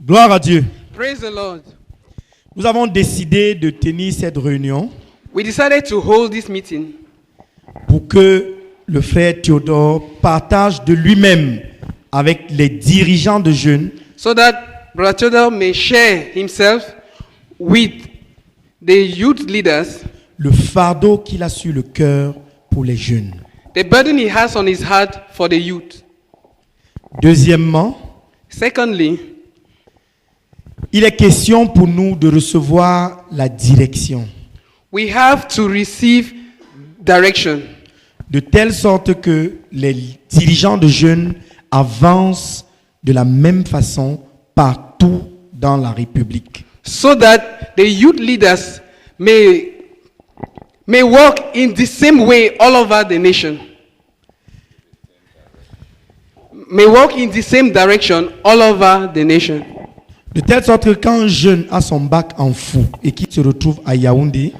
Gloire à Dieu. Praise the Lord. Nous avons décidé de tenir cette réunion We decided to hold this meeting pour que le frère Théodore partage de lui-même avec les dirigeants de jeunes so that Brother Theodore may share himself with the youth leaders le fardeau qu'il a sur le cœur pour les jeunes. the burden he has on his heart for the youth. Deuxièmement, Secondly, il est question pour nous de recevoir la direction, we have to receive direction de telle sorte que les dirigeants de jeunes avancent de la même façon partout dans la République. so that the youth leaders may work in the same way all over the nation. May work in the same direction all over the nation. De telle sorte que quand un jeune a son bac en fou et qu'il se retrouve à Yaoundé,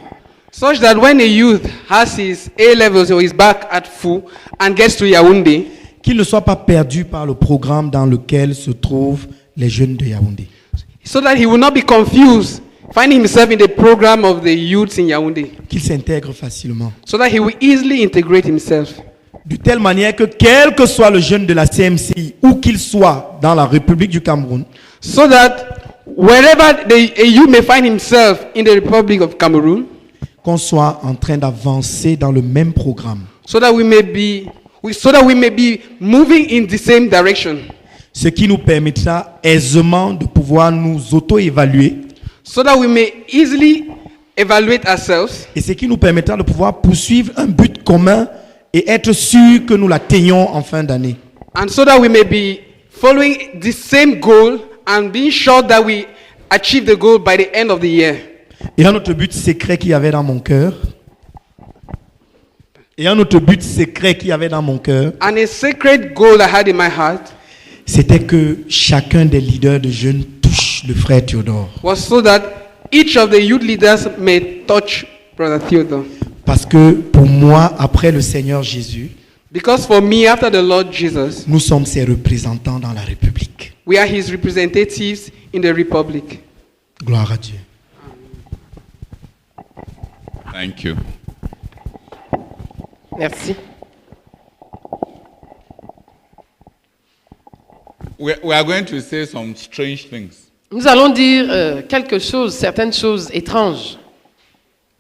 Such that when a youth has his A levels or his back at full and gets to Yaoundé, qu'il ne soit pas perdu par le programme dans lequel se trouvent les jeunes de Yaoundé. so that he will not be confused, finding himself in the program of the youths in Yaoundé, Qu'il s'intègre facilement. so that he will easily integrate himself. De telle manière que quel que soit le jeune de la CMCI, où qu'il soit dans la République du Cameroun, So that wherever a youth may find himself in the Republic of Cameroon, qu'on soit en train d'avancer dans le même programme. so that we may be moving in the same direction, Ce qui nous permettra aisément de pouvoir nous auto-évaluer so that we may easily evaluate ourselves, et ce qui nous permettra de pouvoir poursuivre un but commun et être sûr que nous l'atteignons en fin d'année. and so that we may be following the same goal and being sure that we achieve the goal by the end of the year. Et un autre but secret qu'il y avait dans mon cœur, And a sacred goal I had in my heart c'était que chacun des leaders de jeunes touche le frère Théodore. was so that each of the youth leaders may touch Brother Theodore. Parce que pour moi, après le Seigneur Jésus, Because for me, after the Lord Jesus, nous sommes ses représentants dans la République. we are his representatives in the Republic. Gloire à Dieu. Thank you. Merci. We are going to say some strange things. Nous allons dire certaines choses étranges.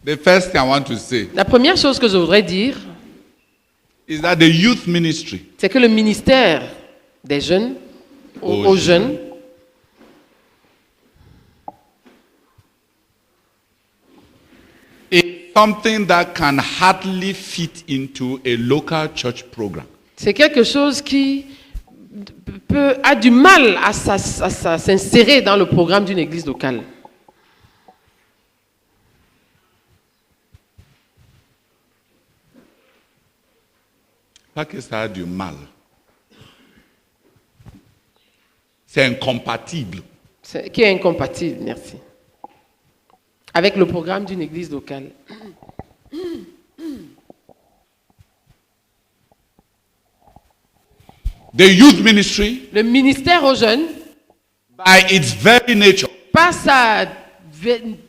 The first thing I want to say La première chose que je voudrais dire, is that the youth ministry c'est que le ministère des jeunes, aux jeunes, is something that can hardly fit into a local church program. c'est quelque chose qui a du mal à s'insérer dans le programme d'une église locale. Pas que ça a du mal. C'est incompatible. Qui est incompatible, merci, avec le programme d'une église locale. The youth ministry, Le ministère aux jeunes, by its very nature, par sa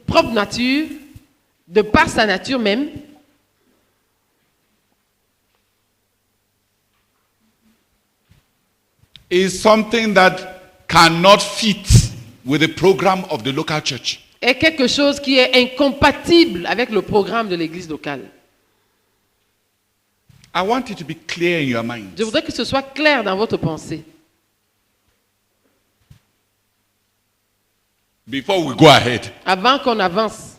propre nature, de par sa nature même, is something that cannot fit with the program of the local church. est quelque chose qui est incompatible avec le programme de l'église locale. I want it to be clear in your mind. Je voudrais que ce soit clair dans votre pensée. Before we go ahead, Avant qu'on avance,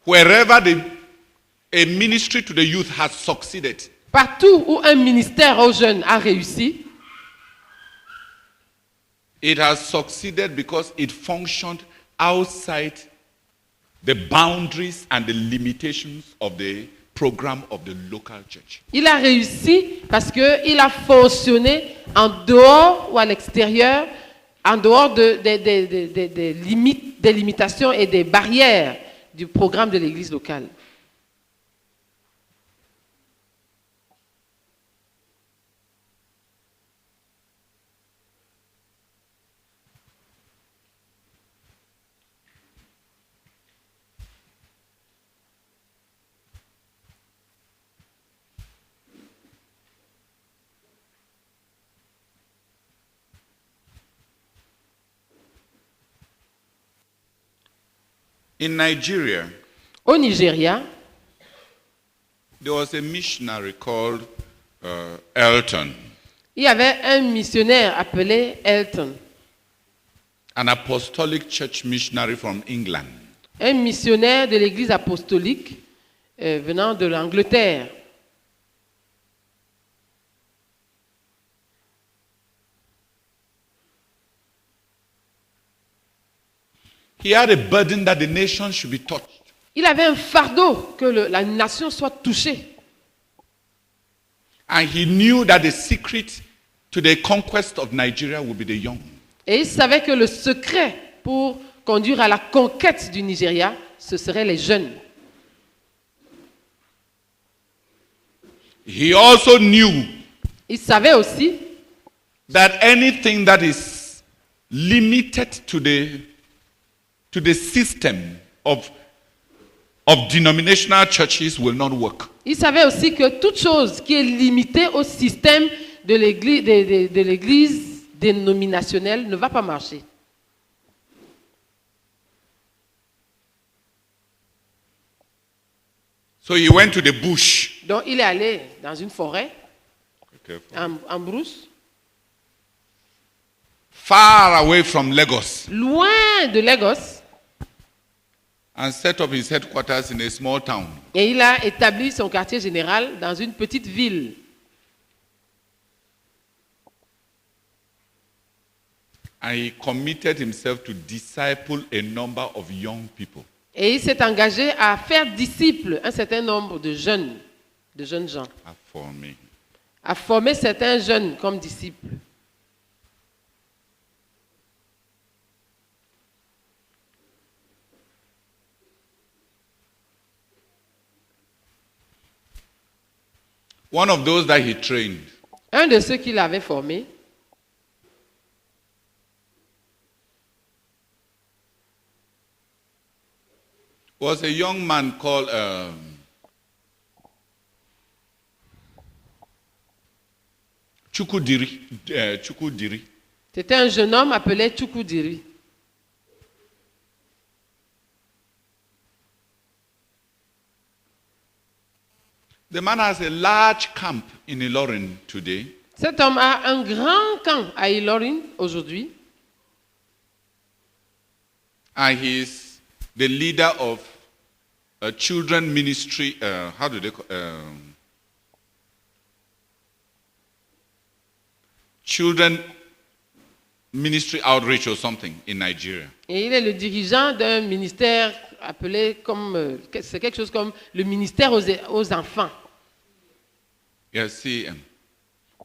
wherever a ministry to the youth has succeeded, partout où un ministère aux jeunes a réussi, it has succeeded because it functioned outside the boundaries and the limitations of the program of the local church. Il a réussi parce qu'il a fonctionné en dehors ou à l'extérieur, en dehors des limites, des limitations et des barrières du programme de l'église locale. In Nigeria, Au Nigeria, there was a missionary called Elton, il y avait un missionnaire appelé Elton, an apostolic church missionary from England. un missionnaire de l'église apostolique venant de l'Angleterre. He had a burden that the nation should be touched. Il avait un fardeau que la nation soit touchée. And he knew that the secret to the conquest of Nigeria would be the young. Et il savait que le secret pour conduire à la conquête du Nigeria, ce seraient les jeunes. He also knew Il savait aussi that anything that is limited to the system of denominational churches will not work. Il savait aussi que toute chose qui est limitée au système de l'église dénominationnelle ne va pas marcher. So he went to the bush. Donc il est allé dans une forêt, en brousse, Far away from Lagos, loin de Lagos, and set up his headquarters in a small town. et il a établi son quartier général dans une petite ville. And he committed himself to disciple a number of young people. Et il s'est engagé à faire disciple un certain nombre de jeunes gens, For me. à former certains jeunes comme disciples. One of those that he trained Un de ceux qu'il avait formés was a young man called Chukudiri. C'était un jeune homme appelé Chukudiri. The man has a large camp in Ilorin today. Cet homme a un grand camp à Ilorin aujourd'hui. And he is the leader of a children ministry. How do they call children ministry outreach or something in Nigeria. Et il est le dirigeant d'un ministère appelé comme, c'est quelque chose comme le ministère aux enfants. Yes, CM.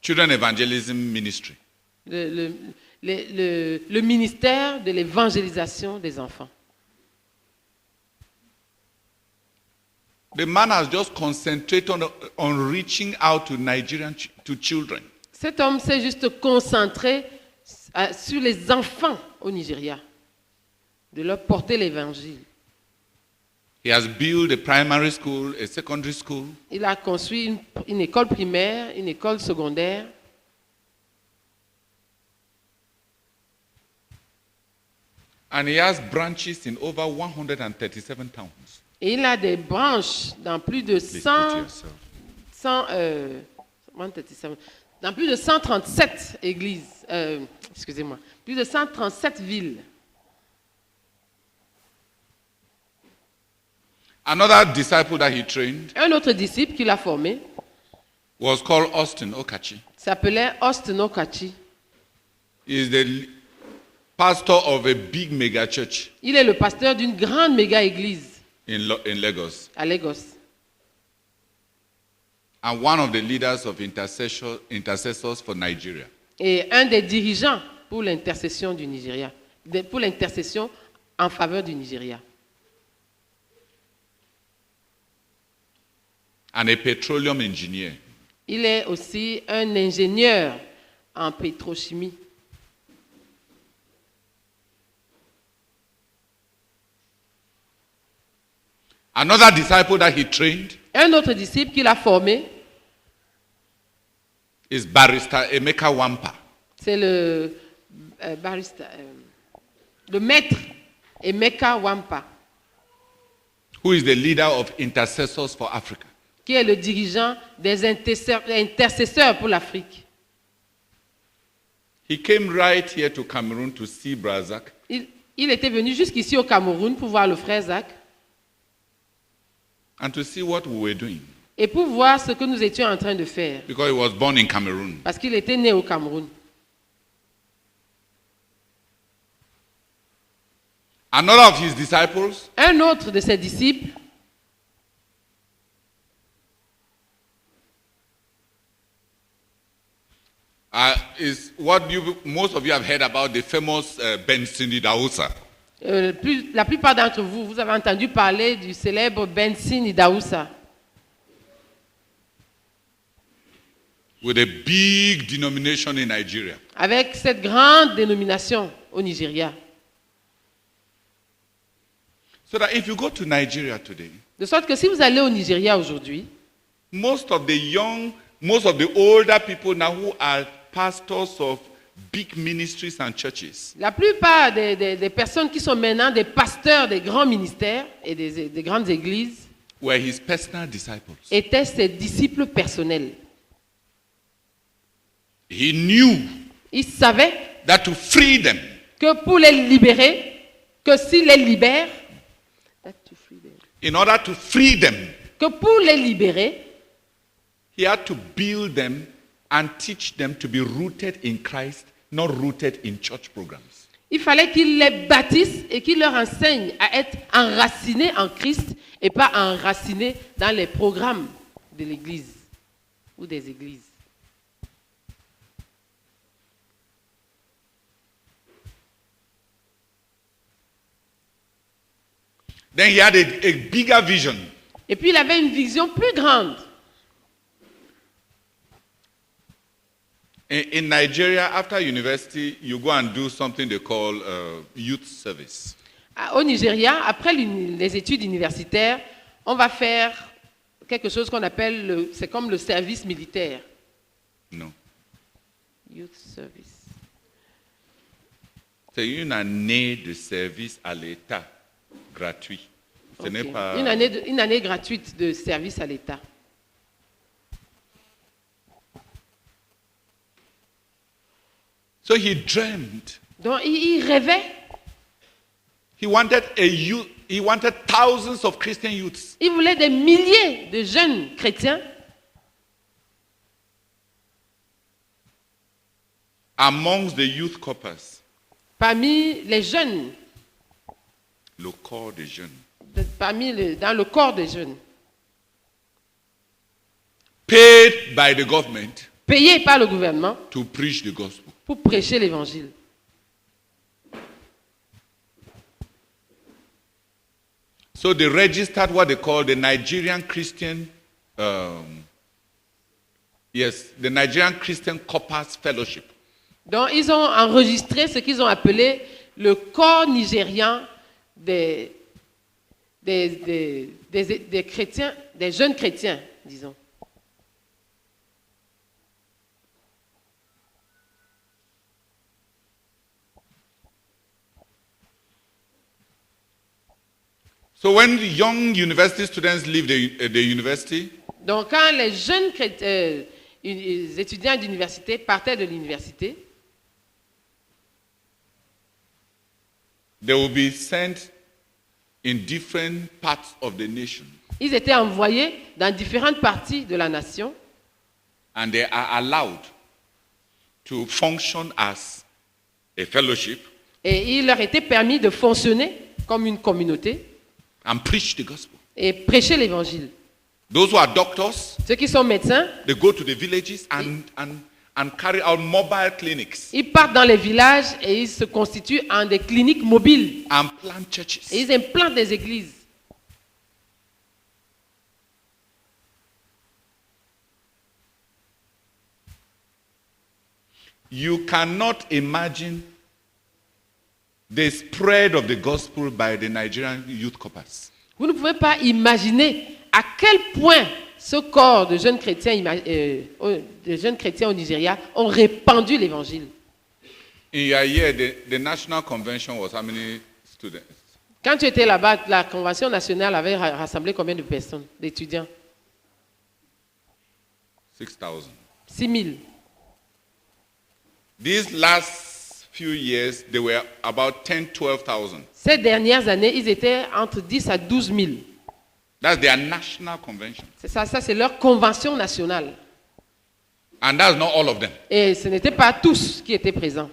Children Evangelism Ministry. Le ministère de l'évangélisation des enfants. The man has just concentrated on reaching out to Nigerian to children. Cet homme s'est juste concentré sur les enfants au Nigeria, de leur porter l'évangile. He has built a primary school, a secondary school. Il a construit une école primaire, une école secondaire. And he has branches in over 137 towns. Et il a des branches dans plus de 137 églises, plus de 137 villes. Another disciple that he trained Un autre disciple qu'il a formé was called Austin Okachi. s'appelait Austin Okachi. He is the pastor of a big mega church Il est le pasteur d'une grande méga église in Lagos. à Lagos. and one of the leaders of intercessors for Nigeria. et un des dirigeants pour l'intercession du Nigeria, pour l'intercession en faveur du Nigeria. And a petroleum engineer. Il est aussi un ingénieur en pétrochimie. Another disciple that he trained Un autre disciple qu'il a formé, is Barrister Emeka Wampa. c'est le maître Emeka Wampa, Who is the leader of Intercessors for Africa. qui est le dirigeant des intercesseurs pour l'Afrique. He came right here to Cameroon to see Brazak, Il était venu jusqu'ici au Cameroun pour voir le frère Zach and to see what we were doing, et pour voir ce que nous étions en train de faire, because he was born in Cameroon. parce qu'il était né au Cameroun. Another of his disciples Un autre de ses disciples is what most of you have heard about, the famous Benson Idahosa. la plupart d'entre vous, vous avez entendu parler du célèbre Benson Idahosa, With a big denomination in Nigeria. avec cette grande dénomination au Nigeria. So that if you go to Nigeria today, De sorte que si vous allez au Nigeria aujourd'hui, most of the older people now who are pastors of big ministries and churches la plupart des personnes qui sont maintenant des pasteurs des grands ministères et des grandes églises were his personal disciples. étaient ses disciples personnels. He knew Il savait that to free them, que pour les libérer, que s'il les libère, in order to free them, que pour les libérer, he had to build them and teach them to be rooted in Christ, not rooted in church programs. il fallait qu'il les bâtisse et qu'il leur enseigne à être enracinés en Christ et pas enracinés dans les programmes de l'Église ou des églises. Then he had a bigger vision. Et puis il avait une vision plus grande. In Nigeria, after university, you go and do something they call youth service. Au Nigeria, après les études universitaires, on va faire quelque chose qu'on appelle, c'est comme le service militaire. No. Youth service. C'est une année de service à l'État gratuit. Ce n'est Ok. pas... Une année gratuite de service à l'État. So he dreamed. Donc il rêvait, He wanted thousands of Christian youths il voulait des milliers de jeunes chrétiens amongst the youth corpus, parmi les jeunes, le corps des jeunes, dans le corps des jeunes, paid by the government payés par le gouvernement to preach the gospel. pour prêcher l'évangile. So they registered what they call the Nigerian Christian, the Nigerian Christian Corpus Fellowship. Donc ils ont enregistré ce qu'ils ont appelé le corps nigérian des chrétiens, des jeunes chrétiens, disons. So when the young university students leave the university, Donc quand les jeunes étudiants d'université partaient de l'université, they will be sent in different parts of the nation, ils étaient envoyés dans différentes parties de la nation and they are allowed to function as a fellowship et il leur était permis de fonctionner comme une communauté and preach the gospel. et prêcher l'évangile. Those who are doctors, Ceux qui sont médecins, they go to the villages and carry out mobile clinics ils partent dans les villages et ils se constituent en des cliniques mobiles. and plant Et churches. ils implantent des églises. You cannot imagine the spread of the gospel by the Nigerian youth corpers. Vous ne pouvez pas imaginer à quel point ce corps de jeunes chrétiens, au Nigeria ont répandu l'évangile. In your year, the national convention was how many students? Quand tu étais là-bas, la Convention nationale avait rassemblé combien de personnes, d'étudiants? 6,000. 6 000. These last few years, they were about 10, 12,000. Ces dernières années, ils étaient entre 10 à 12 000. That's their national convention. C'est ça c'est leur convention nationale. And that's not all of them. Et ce n'étaient pas tous qui étaient présents.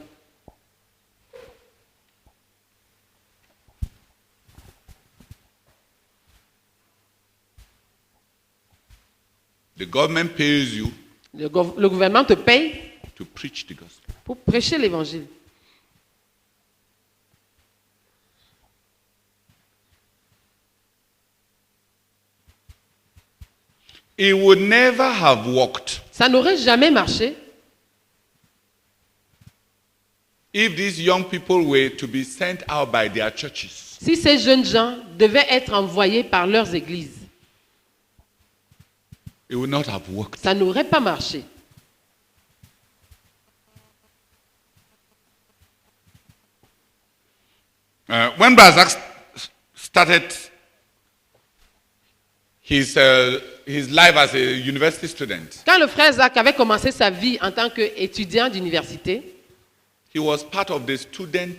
The government pays you Le gouvernement te paye to preach the gospel. pour prêcher l'évangile. It would never have worked Ça n'aurait jamais marché if these young people were to be sent out by their churches. si ces jeunes gens devaient être envoyés par leurs églises. It would not have worked. Ça n'aurait pas marché. When Brazak started his life as a university student, Quand le frère Zach avait commencé sa vie en tant qu'étudiant d'université, he was part of the student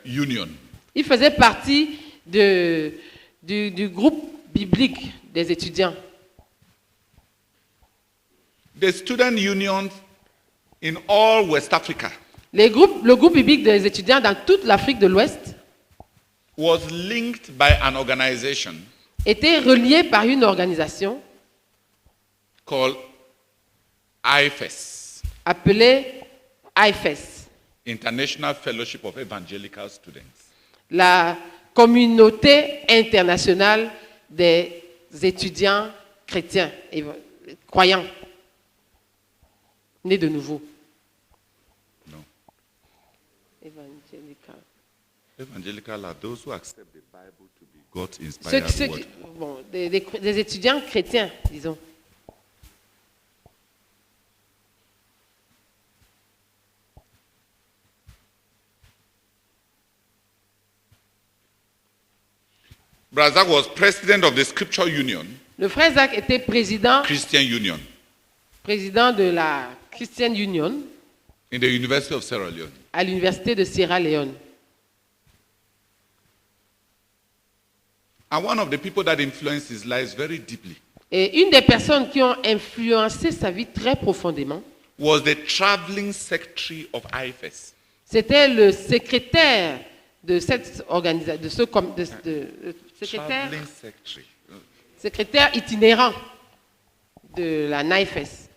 union. il faisait partie du groupe biblique des étudiants. The student union in all West Africa Le groupe biblique des étudiants dans toute l'Afrique de l'Ouest was linked by an organization était relié par une organisation called IFES, appelée IFES, International Fellowship of Evangelical Students. la communauté internationale des étudiants chrétiens, croyants, nés de nouveau. No. Évangélical. Evangelical are those who accept the Bible to be God's Ceux inspired word. qui- bon, des étudiants chrétiens, disons. Brazak was president of the Scripture Union, Le frère Zach était président Christian Union, de la Christian Union in the University of Sierra Leone. à l'université de Sierra Leone. And one of the people that influenced his life very deeply Et une des personnes qui ont influencé sa vie très profondément, was the traveling secretary of IFES. c'était le secrétaire de cette organisation, secrétaire, Traveling secretary. secrétaire itinérant de la NIFES.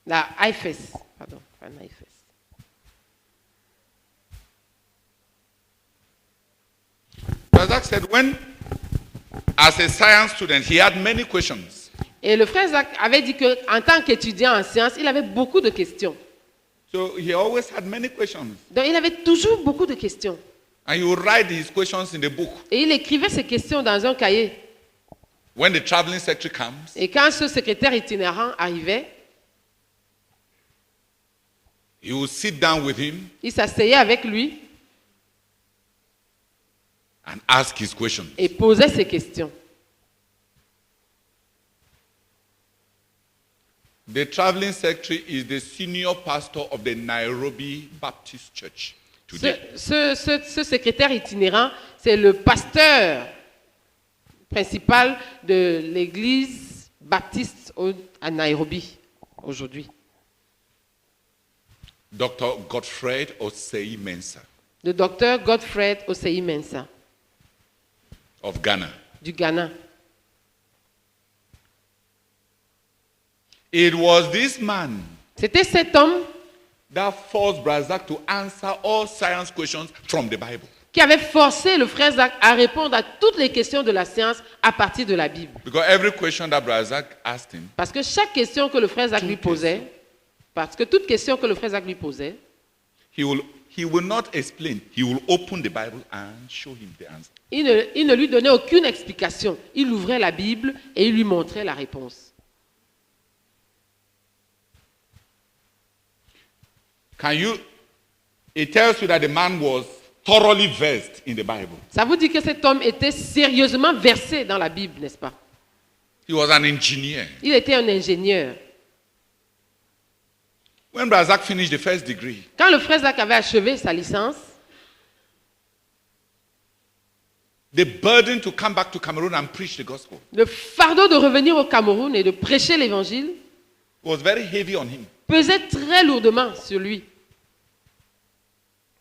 La IFES, pardon, pas NIFES. Brazak said when, as a science student, he had many questions. Et le frère Zach avait dit qu'en tant qu'étudiant en sciences, il avait beaucoup de questions. So he always had many questions. Donc il avait toujours beaucoup de questions. And he would write his questions in the book. Et il écrivait ses questions dans un cahier. When the traveling secretary comes, Et quand ce secrétaire itinérant arrivait, he would sit down with him il s'asseyait avec lui and ask his questions. et posait ses questions. The traveling secretary is the senior pastor of the Nairobi Baptist Church today. Ce secrétaire itinérant, c'est le pasteur principal de l'église baptiste à Nairobi aujourd'hui. Dr. Godfred Osei Mensah Le docteur Godfred Osei Mensah of Ghana. du Ghana. It was this man C'était cet homme that forced Brazak to answer all science questions from the Bible. qui avait forcé le frère Zach à répondre à toutes les questions de la science à partir de la Bible. Because every question that Brazak asked him, Parce que chaque question que le frère Zach lui posait, he will not explain. He will open the Bible and show him the answer. il ne lui donnait aucune explication. Il ouvrait la Bible et il lui montrait la réponse. It tells you that the man was thoroughly versed in the Bible. Ça vous dit que cet homme était sérieusement versé dans la Bible, n'est-ce pas? He was an engineer. Il était un ingénieur. When Brazak finished the first degree, Quand le frère Zach avait achevé sa licence, the burden to come back to Cameroon and preach the gospel le fardeau de revenir au Cameroun et de prêcher l'évangile was very heavy on him. pesait très lourdement sur lui.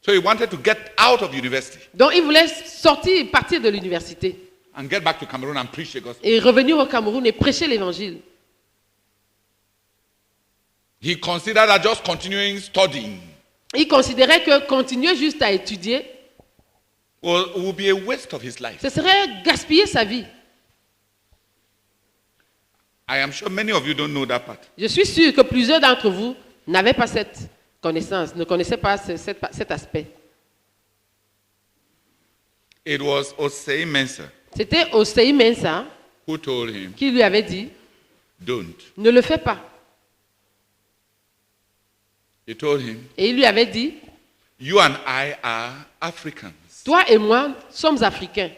So he wanted to get out of university Donc il voulait sortir et partir de l'université and get back to Cameroon and preach the gospel. et revenir au Cameroun et prêcher l'évangile. He considered that just continuing studying Il considérait que continuer juste à étudier, would be a waste of his life. ce serait gaspiller sa vie. I am sure many of you don't know that part. Je suis sûr que plusieurs d'entre vous n'avaient pas cette connaissance, ne connaissaient pas cet aspect. It was Osei Mensah C'était Osei Mensah who told him, qui lui avait dit, don't. ne le fais pas. He told him, Et il lui avait dit, you and I are Africans, toi et moi sommes Africains,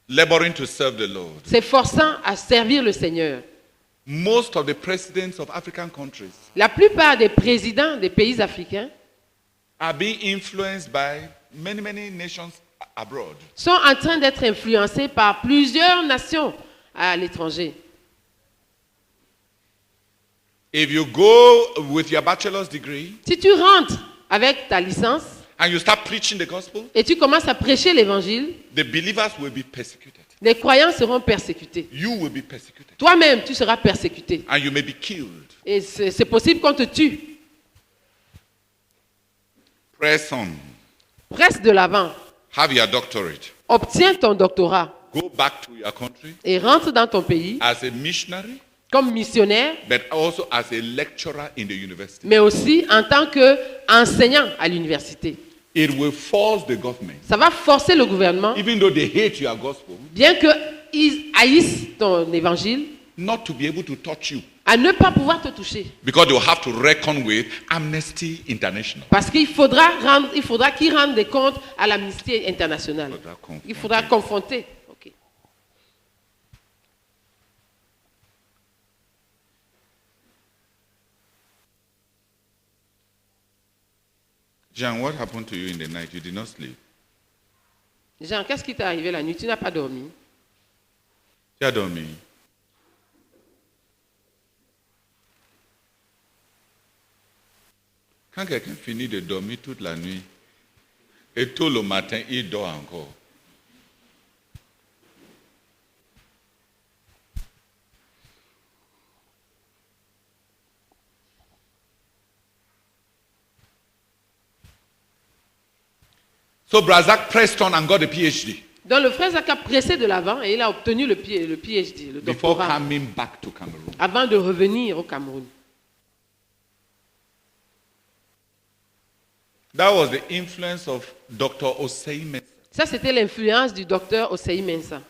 laboring to serve the Lord. s'efforçant à servir le Seigneur. Most of the presidents of African countries La plupart des présidents des pays africains are being influenced by many nations abroad. sont en train d'être influencés par plusieurs nations à l'étranger. If you go with your bachelor's degree Si tu rentres avec ta licence and you start preaching the gospel, et tu commences à prêcher l'évangile, the believers will be persecuted. les croyants seront persécutés. You will be persecuted. Toi-même, tu seras persécuté. And you may be killed. Et c'est possible qu'on te tue. Press on. Presse de l'avant. Have your doctorate. Obtiens ton doctorat Go back to your country et rentre dans ton pays as a missionary, comme missionnaire, but also as a lecturer in the university. mais aussi en tant qu'enseignant à l'université. It will force the government, Ça va forcer le gouvernement, even though they hate your gospel, bien qu'ils haïssent ton évangile, not to be able to touch you. à ne pas pouvoir te toucher. Because they will have to reckon with Amnesty International. Parce qu'il faudra qu'ils rendent des comptes à l'Amnesty internationale. Il faudra confronter. Ok. Jean, what happened to you in the night? You did not sleep. Jean, qu'est-ce qui t'est arrivé la nuit? Tu n'as pas dormi. Tu as dormi. Quand quelqu'un finit de dormir toute la nuit et tôt le matin, il dort encore. So Brazak pressed on and got a PhD Donc le frère Zach a pressé de l'avant et il a obtenu le PhD, le before doctorat, coming back to Cameroon. avant de revenir au Cameroun. That was the influence of Dr. Osei Mensah. Ça, c'était l'influence du docteur Osei Mensah.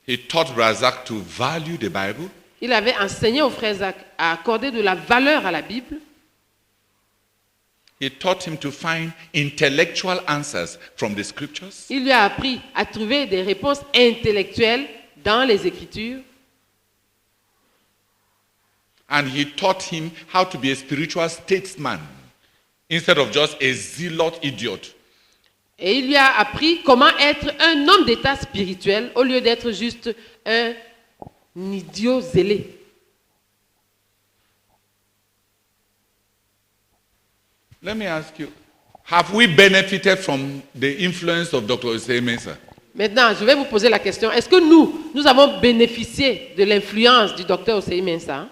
He taught Brazak to value the Bible. Il avait enseigné au frère Zach à accorder de la valeur à la Bible. He taught him to find intellectual answers from the scriptures. Il lui a appris à trouver des réponses intellectuelles dans les Écritures. And he taught him how to be a spiritual statesman instead of just a zealot idiot. Et il lui a appris comment être un homme d'État spirituel au lieu d'être juste un idiot zélé. Let me ask you, have we benefited from the influence of Dr. Osei Mensah? Maintenant, je vais vous poser la question. Est-ce que nous avons bénéficié de l'influence du docteur Osei Mensah?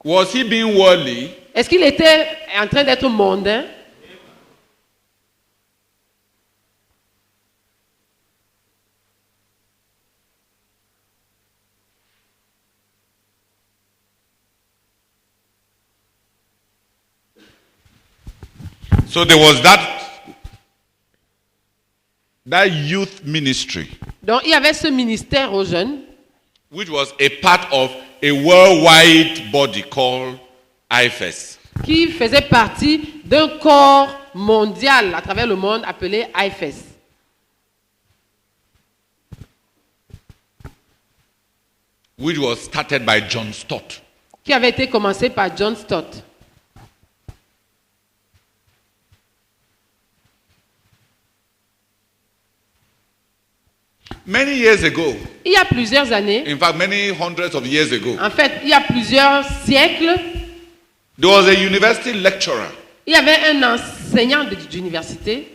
Was he being worldly? Est-ce qu'il était en train d'être mondain? So there was that youth ministry, Donc, il y avait ce ministère aux jeunes which was a part of a worldwide body called IFES. qui faisait partie d'un corps mondial à travers le monde appelé IFES, Which was started by John Stott. qui avait été commencé par John Stott. Many years ago, Il y a plusieurs années, in fact, many hundreds of years ago, en fait, il y a plusieurs siècles, there was a university lecturer il y avait un enseignant d'université.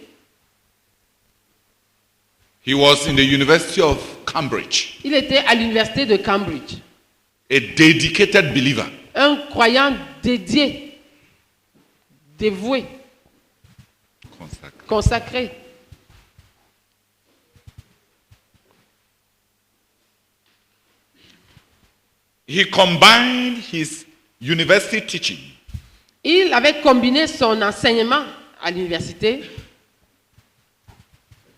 He was in the University of Cambridge, Il était à l'université de Cambridge, a dedicated believer. un croyant dédié, dévoué, consacré. He combined his university teaching Il avait combiné son enseignement à l'université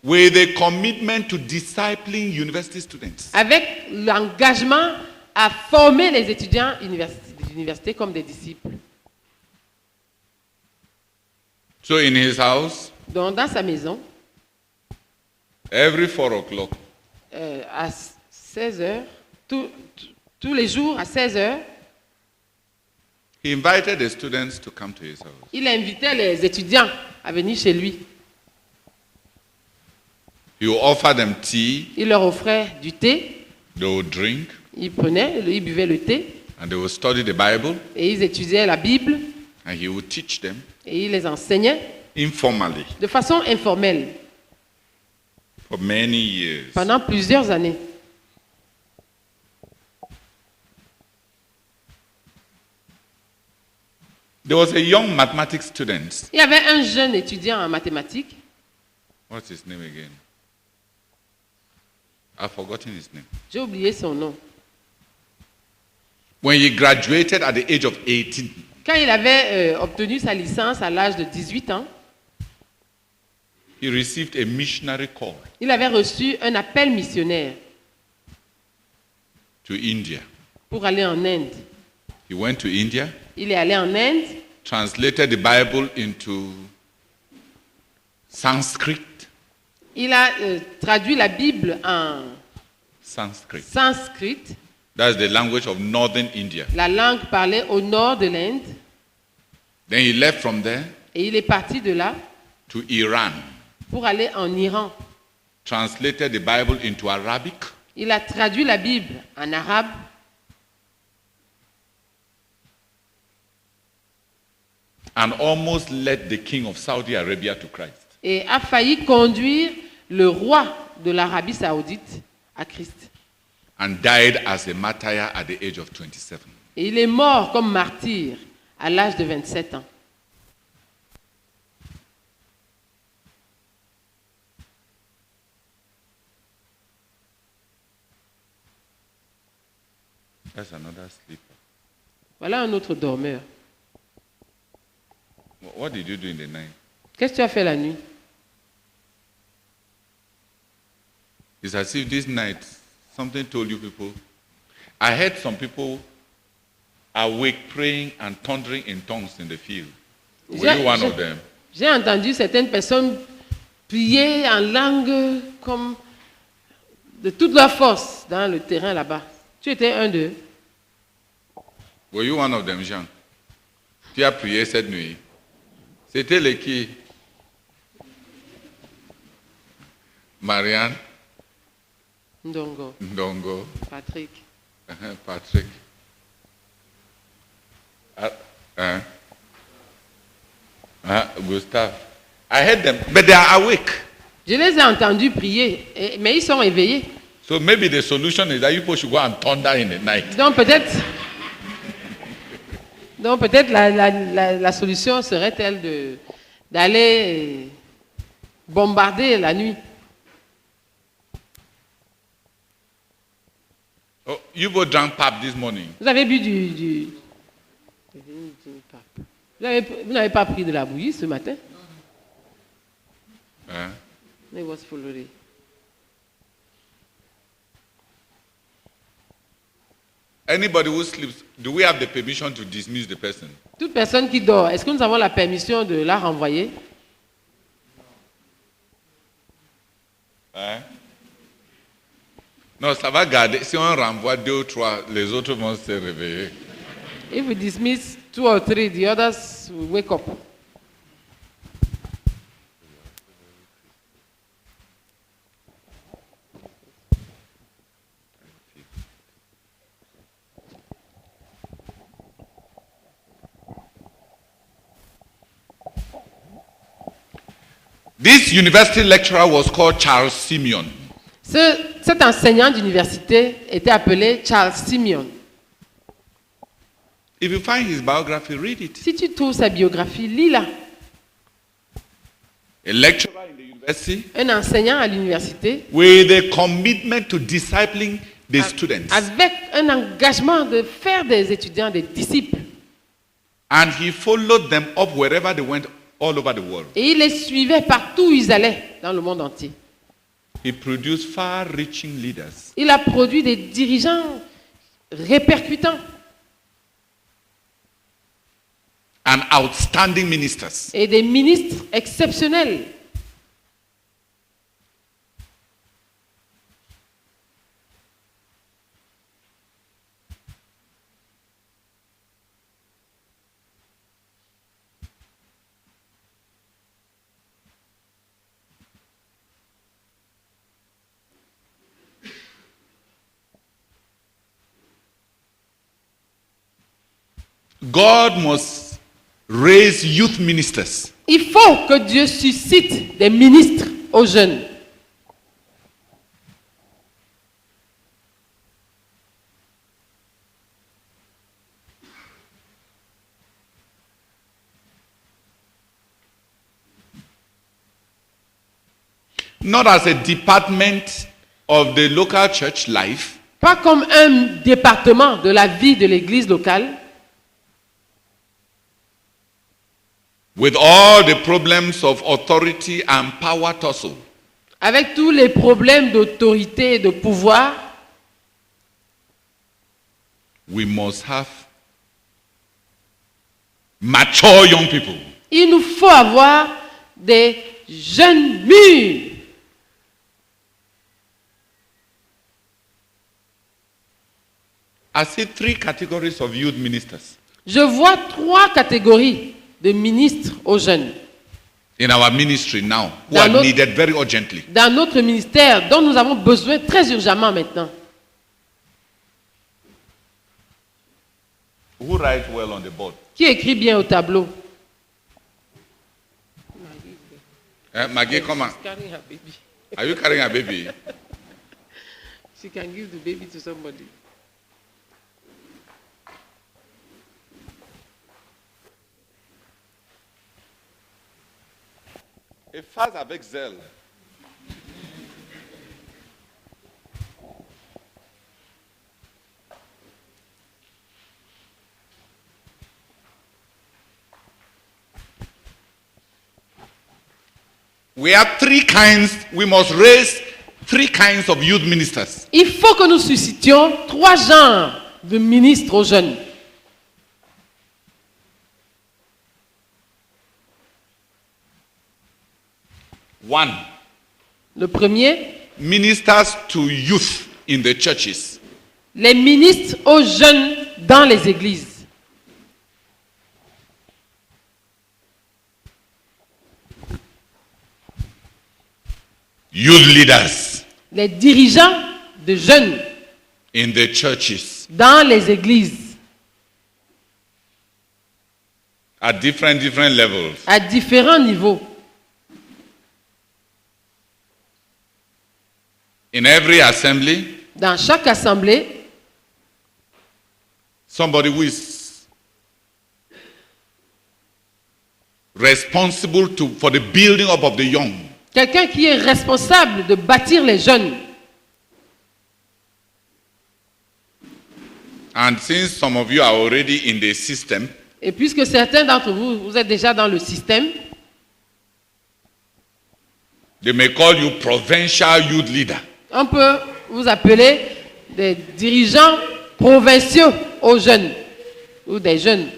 with a commitment to discipling university students. avec l'engagement à former les étudiants d'université comme des disciples. So in his house, Donc, dans sa maison, every 4 o'clock, à 16 heures, tous les jours à 16 heures, he invited the students to come to his house. il invitait les étudiants à venir chez lui. He would offer them tea, Il leur offrait du thé, they would drink, ils buvaient le thé, and they would study the Bible, et ils étudiaient la Bible, and he would teach them et il les enseignait informally de façon informelle for many years. pendant plusieurs années. There was a young mathematics student. Il y avait un jeune étudiant en mathématiques, What's his name again? I've forgotten his name. j'ai oublié son nom. When he graduated at the age of 18, Quand il avait obtenu sa licence à l'âge de 18 ans, he received a missionary call il avait reçu un appel missionnaire to India. pour aller en Inde. He went to India, Il est allé en Inde, translated the Bible into Sanskrit. il a traduit la Bible en Sanskrit. sanskrit, That's the language of northern India. la langue parlée au nord de l'Inde, Then he left from there et il est parti de là to Iran, pour aller en Iran. translated the Bible into Arabic, Il a traduit la Bible en arabe and almost led the king of Saudi Arabia to Christ. et a failli conduire le roi de l'Arabie saoudite à Christ. And died as a martyr at the age of 27. Et il est mort comme martyr à l'âge de 27 ans. That's another sleeper. Voilà un autre dormeur. What did you do in the night? Qu'est-ce que tu as fait la nuit? It's as if this night something told you people. I heard some people awake praying and thundering in tongues in the field. Were you one of them? J'ai entendu certaines personnes prier en langue comme de toute leur force dans le terrain là-bas. Tu étais un d'eux. Were you one of them, Jean? Tu as prié cette nuit. C'était le qui? Marianne, Ndongo, Ndongo, Patrick. Patrick. Gustav. I heard them, but they are awake. Je les ai entendus prier, mais ils sont éveillés. So maybe the solution is that you people should go and thunder in the night. Donc peut-être la solution serait-elle d'aller bombarder la nuit. Oh, you both drank pap this morning. Vous avez bu vous n'avez pas pris de la bouillie ce matin? Huh? It was full already. Anybody who sleeps, do we have the permission to dismiss the person? Toute personne qui dort, est-ce que nous avons la permission de la renvoyer? Hein? Non, ça va garder. Si on renvoie 2 ou 3, les autres vont se réveiller. If we dismiss 2 or 3, the others will wake up. This university lecturer was called Charles Simeon. Cet enseignant d'université était appelé Charles Simeon. If you find his biography, read it. Si tu trouves sa biographie, lis-la. A lecturer in the university Un enseignant à l'université with a commitment to discipling the students. avec un engagement de faire des étudiants des disciples. And he followed them up wherever they went all over the world. Et il les suivait partout où ils allaient dans le monde entier. He produced far-reaching leaders. Il a produit des dirigeants répercutants And outstanding ministers. et des ministres exceptionnels. God must raise youth ministers Il faut que Dieu suscite des ministres aux jeunes. not as a department of the local church life, Pas comme un département de la vie de l'église locale, with all the problems of authority and power tussle. avec tous les problèmes d'autorité et de pouvoir. We must have mature young people Il nous faut avoir des jeunes mûrs. I see 3 categories of youth ministers Je vois 3 catégories de ministres aux jeunes in our ministry now who Dans are notre- needed very urgently. dans notre ministère dont nous avons besoin très urgemment maintenant. Who write well on the board? Qui écrit bien au tableau? Maggie, come on. She's carrying her baby. Are you carrying a baby? She can give the baby to somebody. Efface avec zèle. We have 3 kinds, we must raise 3 kinds of youth ministers. Il faut que nous suscitions 3 genres de ministres aux jeunes. One, Le premier, ministers to youth in the churches. les ministres aux jeunes dans les églises. Youth leaders Les dirigeants de jeunes in the churches dans les églises at different levels. à différents niveaux. In every assembly, Dans chaque assemblée, somebody who is responsible for the building up of the young. quelqu'un qui est responsable de bâtir les jeunes. And since some of you are already in the system, Et puisque certains d'entre vous, vous êtes déjà dans le système, they may call you provincial youth leader. on peut vous appeler des dirigeants provinciaux aux jeunes ou des jeunes.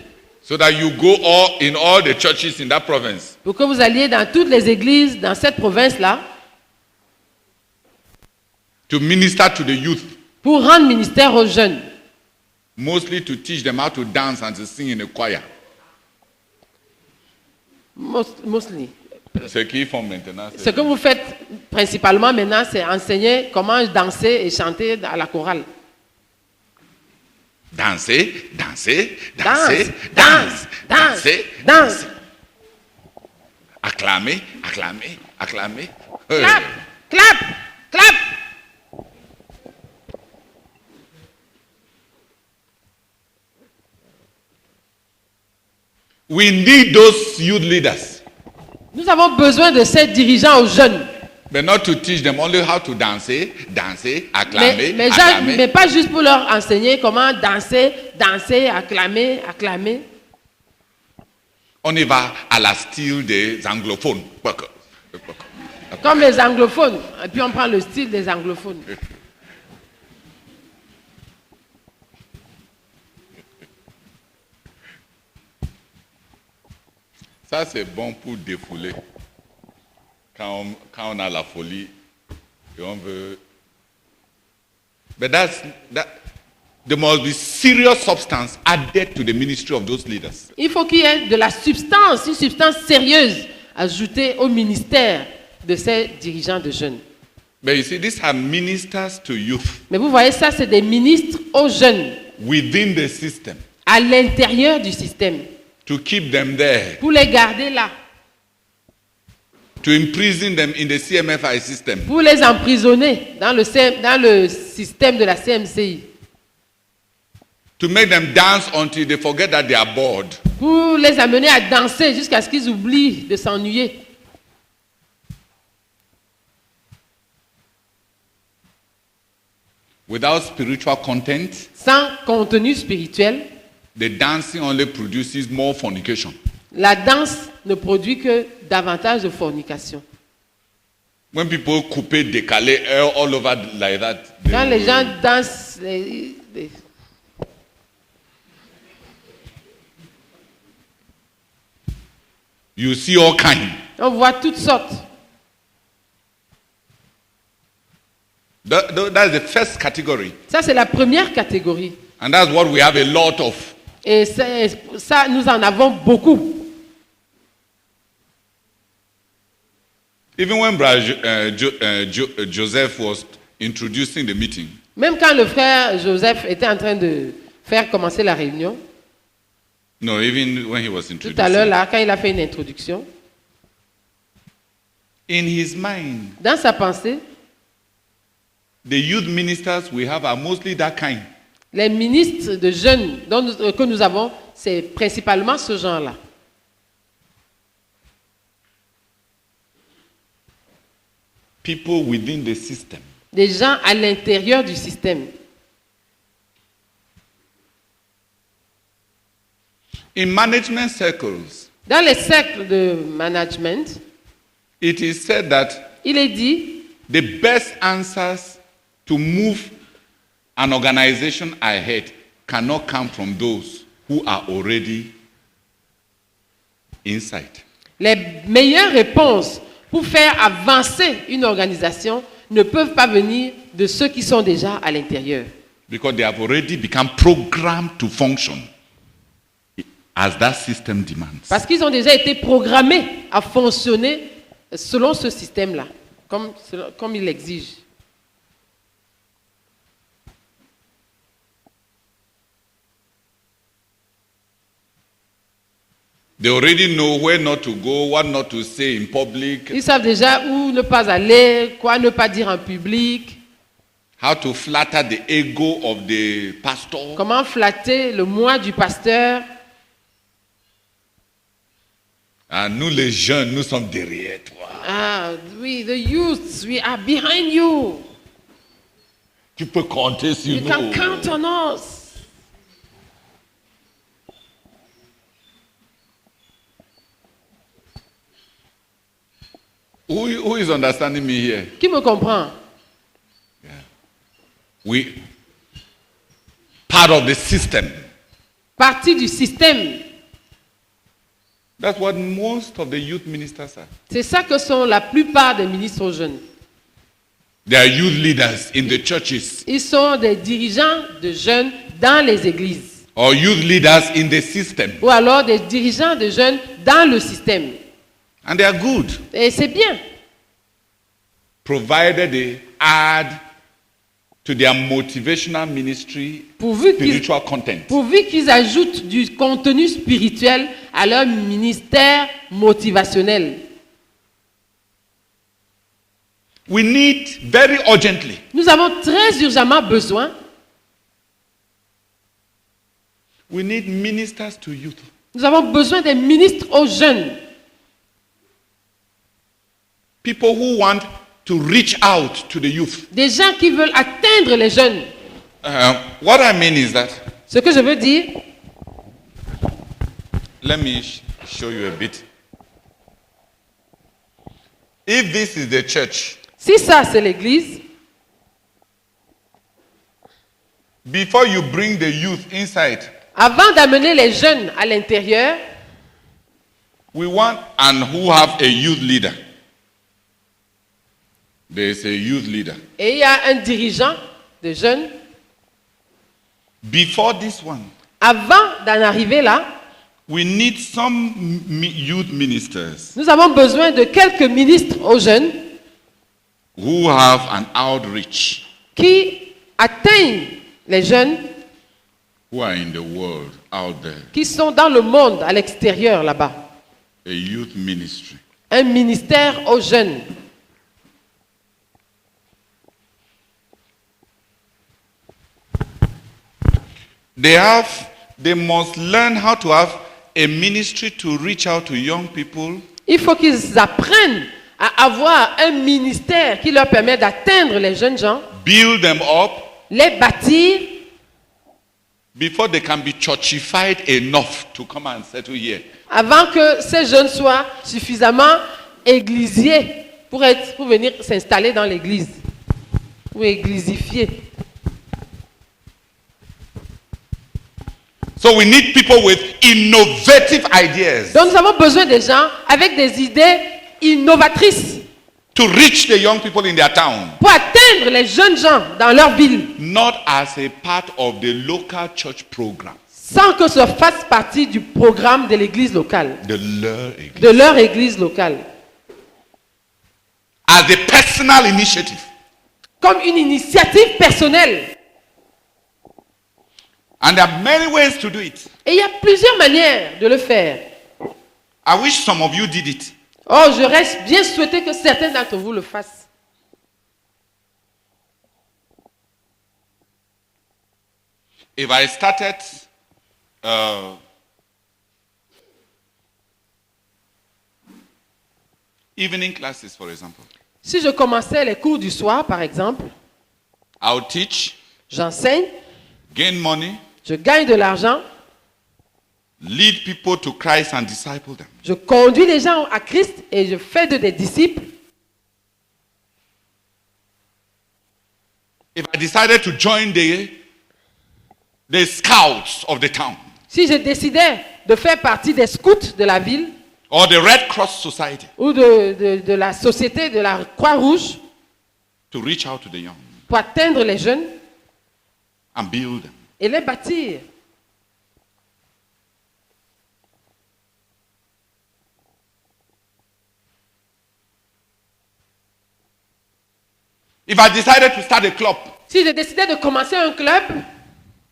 So that you go in all the churches in that province. Pour que vous alliez dans toutes les églises dans cette province-là To minister to the youth. pour rendre ministère aux jeunes. Mostly to teach them how to dance and to sing in a choir. Mostly. Ce qu'ils font maintenant, Ce que vous faites principalement maintenant, c'est enseigner comment danser et chanter à la chorale. danser, danser, Danse, danser, danse, danse, danser, danse. acclamer, acclamer, acclamer. Clap, clap, clap. We need those youth leaders, Nous avons besoin de ces dirigeants aux jeunes. but not to teach them only how to danser, danser, acclamer, acclamer. Mais pas juste pour leur enseigner comment danser, danser, acclamer, acclamer. On y va à la style des anglophones. Comme les anglophones. Et puis on prend le style des anglophones. Ça, c'est bon pour défouler. Quand on a la folie et on veut. But there must be serious substance added to the ministry of those leaders. Il faut qu'il y ait de la substance, une substance sérieuse ajoutée au ministère de ces dirigeants de jeunes. But you see, these are ministers to youth Mais vous voyez, ça, c'est des ministres aux jeunes, within the system à l'intérieur du système, to keep them there, pour les garder là, to imprison them in the CMFI system. pour les emprisonner dans le système de la CMCI, To make them dance until they forget that they are bored. pour les amener à danser jusqu'à ce qu'ils oublient de s'ennuyer. Without spiritual content, Sans contenu spirituel, the dancing only produces more fornication. la danse ne produit que davantage de fornication. When people coupe, décalé, all over like that, Quand les gens dansent, you see all kind. on voit toutes sortes. That's the first category. Ça, c'est la première catégorie. And that's what we have a lot of. Et ça, nous en avons beaucoup. Even when Joseph was introducing the meeting, Même quand le frère Joseph était en train de faire commencer la réunion, no, even when he was tout à l'heure, introducing, là, quand il a fait une introduction, in his mind, dans sa pensée, the youth ministers we have are mostly that kind. les ministres de jeunes que nous avons, c'est principalement ce genre-là. People within the system. Des gens à l'intérieur du système. In management circles, Dans les cercles de management, it is said that il est dit, the best answers to move an organization ahead cannot come from those who are already inside. les meilleures réponses pour faire avancer une organisation ne peuvent pas venir de ceux qui sont déjà à l'intérieur. Because they have already become programmed to function as that system demands. Parce qu'ils ont déjà été programmés à fonctionner selon ce système-là, comme il l'exige. They already know where not to go, what not to say in public. Ils savent déjà où ne pas aller, quoi ne pas dire en public. how to flatter the ego of the pastor, Comment flatter le moi du pasteur. nous les jeunes, nous sommes derrière toi. Ah, oui, the youths, we are behind you. Tu peux compter sur You nous. can count on us. Who is understanding me here? Qui me comprend? We part of the system. Partie du système. That's what most of the youth ministers are. C'est ça que sont la plupart des ministres jeunes. They are youth leaders in the churches Ils sont des dirigeants de jeunes dans les églises. or youth leaders in the system. Ou alors des dirigeants de jeunes dans le système. And they are good, Et c'est bien. provided they add to their motivational ministry Pourvu spiritual content. qu'ils ajoutent du contenu spirituel à leur ministère motivationnel. We need very urgently Nous avons très urgemment besoin, we need ministers to youth. nous avons besoin des ministres aux jeunes. People who want to reach out to the youth. Des gens qui veulent atteindre les jeunes. What I mean is that, Ce que je veux dire, let me show you a bit. If this is the church, si ça c'est l'église, before you bring the youth inside, avant d'amener les jeunes à l'intérieur, we want and who have a youth leader. There is a youth leader. et il y a un dirigeant de jeunes, Before this one, avant d'en arriver là, we need some youth ministers nous avons besoin de quelques ministres aux jeunes who have an outreach, qui atteignent les jeunes who are in the world out there, qui sont dans le monde à l'extérieur là-bas. a youth ministry. Un ministère aux jeunes. They must learn how to have a ministry to reach out to young people, Il faut qu'ils apprennent à avoir un ministère qui leur permet d'atteindre les jeunes gens, build them up les bâtir before they can be churchified enough to come and settle here. avant que ces jeunes soient suffisamment églisiers pour venir s'installer dans l'église ou églisifiés. So we need people with innovative ideas Donc nous avons besoin des gens avec des idées innovatrices to reach the young people in their town, pour atteindre les jeunes gens dans leur ville, not as a part of the local church program, sans que ce fasse partie du programme de l'église locale, de de leur église locale, as a personal initiative. comme une initiative personnelle. And there are many ways to do it. Et il y a plusieurs manières de le faire. I wish some of you did it. Oh, j'aurais bien souhaité que certains d'entre vous le fassent. If I started evening classes, for example, Si je commençais les cours du soir, par exemple, I'll teach, j'enseigne, gain money, je gagne de l'argent, lead people to Christ and disciple them. je conduis les gens à Christ et je fais de des disciples. If I decided to join the scouts of the town Si je décidais de faire partie des scouts de la ville or the Red Cross Society ou de la société de la Croix-Rouge to reach out to the young pour atteindre les jeunes and build them, et les bâtir. if I decided to start a club, Si je décidais de commencer un club,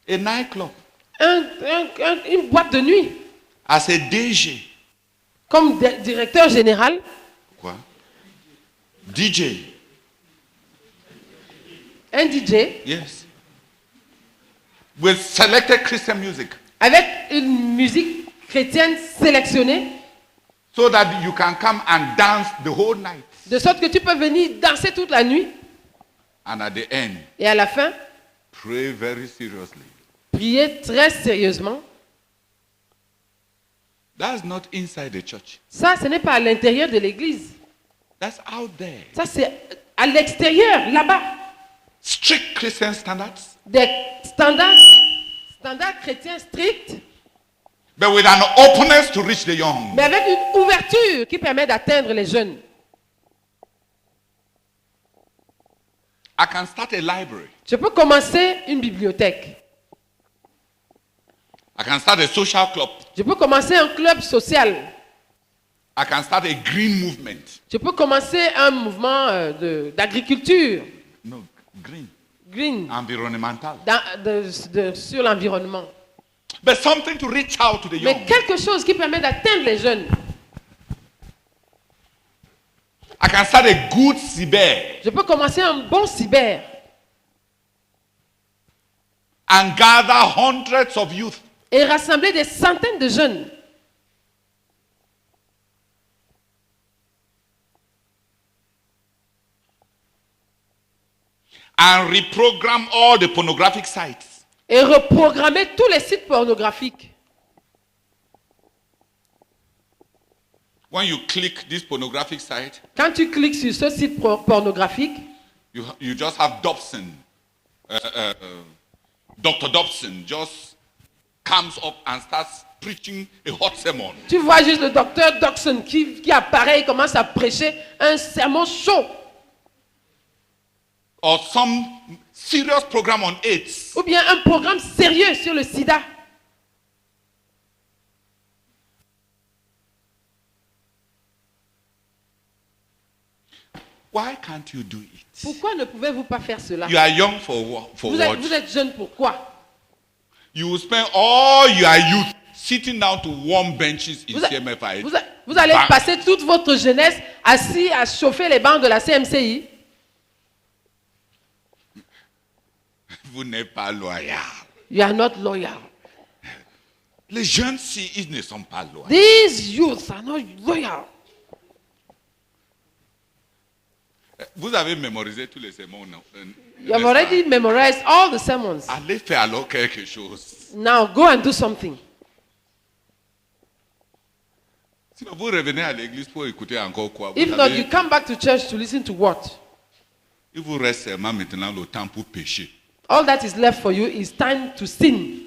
a nightclub, une boîte de nuit, as a DG, comme directeur général, quoi? DJ, un DJ Yes. With selected Christian music. avec une musique chrétienne sélectionnée, So that you can come and dance the whole night. de sorte que tu peux venir danser toute la nuit And at the end, et à la fin, pray very seriously. prier très sérieusement. That's not inside the church. Ça, ce n'est pas à l'intérieur de l'église. That's out there. Ça, c'est à l'extérieur, là-bas. Strict Christian standards, Des standards chrétiens stricts, but with an openness to reach the young. mais avec une ouverture qui permet d'atteindre les jeunes. I can start a library. Je peux commencer une bibliothèque. I can start a social club. Je peux commencer un club social. I can start a green movement. Je peux commencer un mouvement d'agriculture, No, green. green, Environmental. sur l'environnement. But something to reach out to the young. Mais quelque chose qui permet d'atteindre les jeunes. I can start a good cyber Je peux commencer un bon cyber and gather hundreds of youth. et rassembler des centaines de jeunes. And reprogram all the pornographic sites. Et reprogrammer tous les sites pornographiques. When you click this pornographic site, Quand tu cliques sur ce site pornographique, you just have Dobson. Dr. Dobson just comes up and starts preaching a hot sermon. tu vois juste le docteur Dodson qui apparaît et commence à prêcher un sermon chaud. Or some serious program on AIDS. Ou bien un programme sérieux sur le sida. Why can't you do it? Pourquoi ne pouvez-vous pas faire cela? You are young for what? Vous êtes jeune, pourquoi? You will spend all your youth sitting down to warm benches in Vous, CMFI. vous allez Bah. passer toute votre jeunesse assis à chauffer les bancs de la CMCI. Vous n'êtes pas loyal. You are not loyal. Les jeunes-ci, ils ne sont pas loyaux. These youths are not loyal. Vous avez mémorisé tous les sermons, non? You have already memorized all the sermons. Allez faire alors quelque chose. Now go and do something. Sinon, vous revenez à l'église pour écouter encore quoi? If not, you come back to church to listen to what? Il vous reste seulement maintenant le temps pour pécher. All that is left for you is time to sin.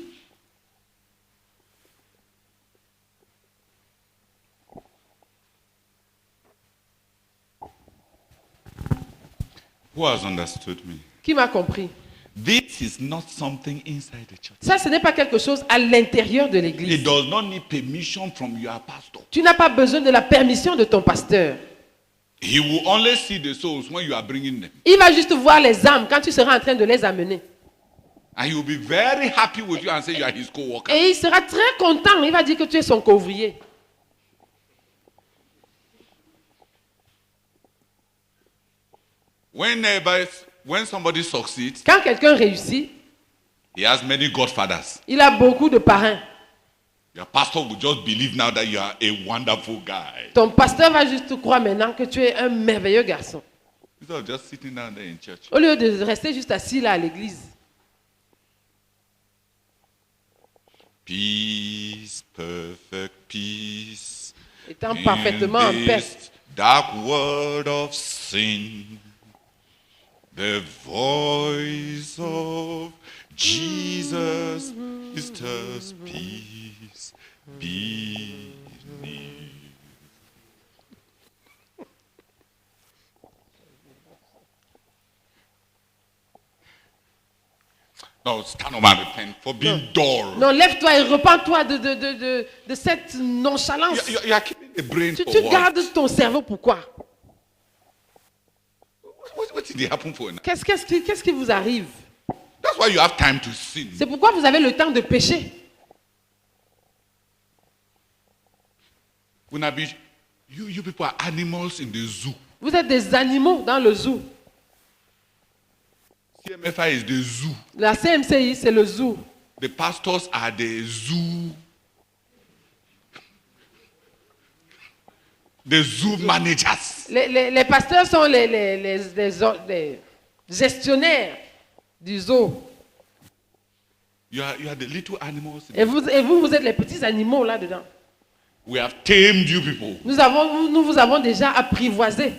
Who has understood me? Qui m'a compris? This is not something inside the church. Ça, ce n'est pas quelque chose à l'intérieur de It l'église. does not need permission from your pastor. Tu n'as pas besoin de la permission de ton pasteur. He will only see the souls when you are bringing them. Il va juste voir les âmes quand tu seras en train de les amener. And he will be very happy with you and say you are his co-worker. Et il sera très content. Il va dire que tu es son couvrier. When somebody succeeds, Quand quelqu'un réussit, he has many godfathers. il a beaucoup de parrains. Your pastor will just believe now that you are a wonderful guy. Ton pasteur va juste croire maintenant que tu es un merveilleux garçon. Instead of just sitting down there in church. Au lieu de rester juste assis là à l'église. Peace, perfect peace. Étant parfaitement en paix. this dark world of sin, the voice of Jesus is just peace, be near. No, stand up and repent for being dull. Non, lève-toi et repens-toi de cette nonchalance. You are keeping the brain Tu, for tu what? gardes ton cerveau pourquoi? What did it happen for now? Qu'est-ce qui vous arrive? That's why you have time to sin. C'est pourquoi vous avez le temps de pécher. You people are animals in the zoo. Vous êtes des animaux dans le zoo. CMFI is the zoo. La CMCI, c'est le zoo. The pastors are the zoo. The zoo managers. Les pasteurs sont les gestionnaires du zoo. You are the little animals. Et vous êtes les petits animaux là-dedans. We have tamed you people. Nous vous avons déjà apprivoisés.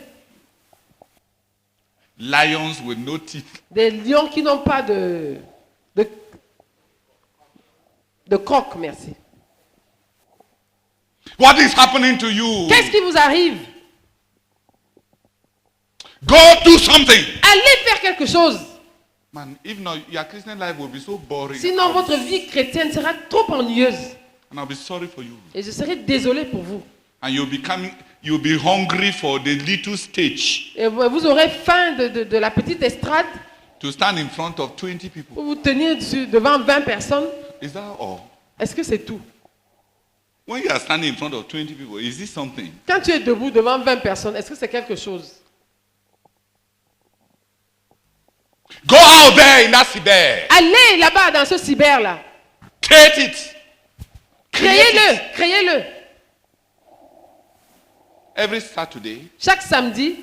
Lions with no teeth. Des lions qui n'ont pas de croque, merci. What is happening to you? Qu'est-ce qui vous arrive? Go do something. Allez faire quelque chose. Man, if not, your Christian life will be so boring. Sinon, votre vie chrétienne sera trop ennuyeuse. And I'll be sorry for you. Et je serai désolé pour vous. And you'll be hungry for the little stage Et vous aurez faim de la petite estrade to stand in front of 20 people. pour vous tenir devant 20 personnes. Is that all? Est-ce que c'est tout? When you are standing in front of 20 people, is this something? Quand tu es debout devant 20 personnes, est-ce que c'est quelque chose? Go out there in that cyber. Allez là-bas dans ce cyber-là. Create it. Créez-le, créez-le. Every Saturday, Chaque samedi,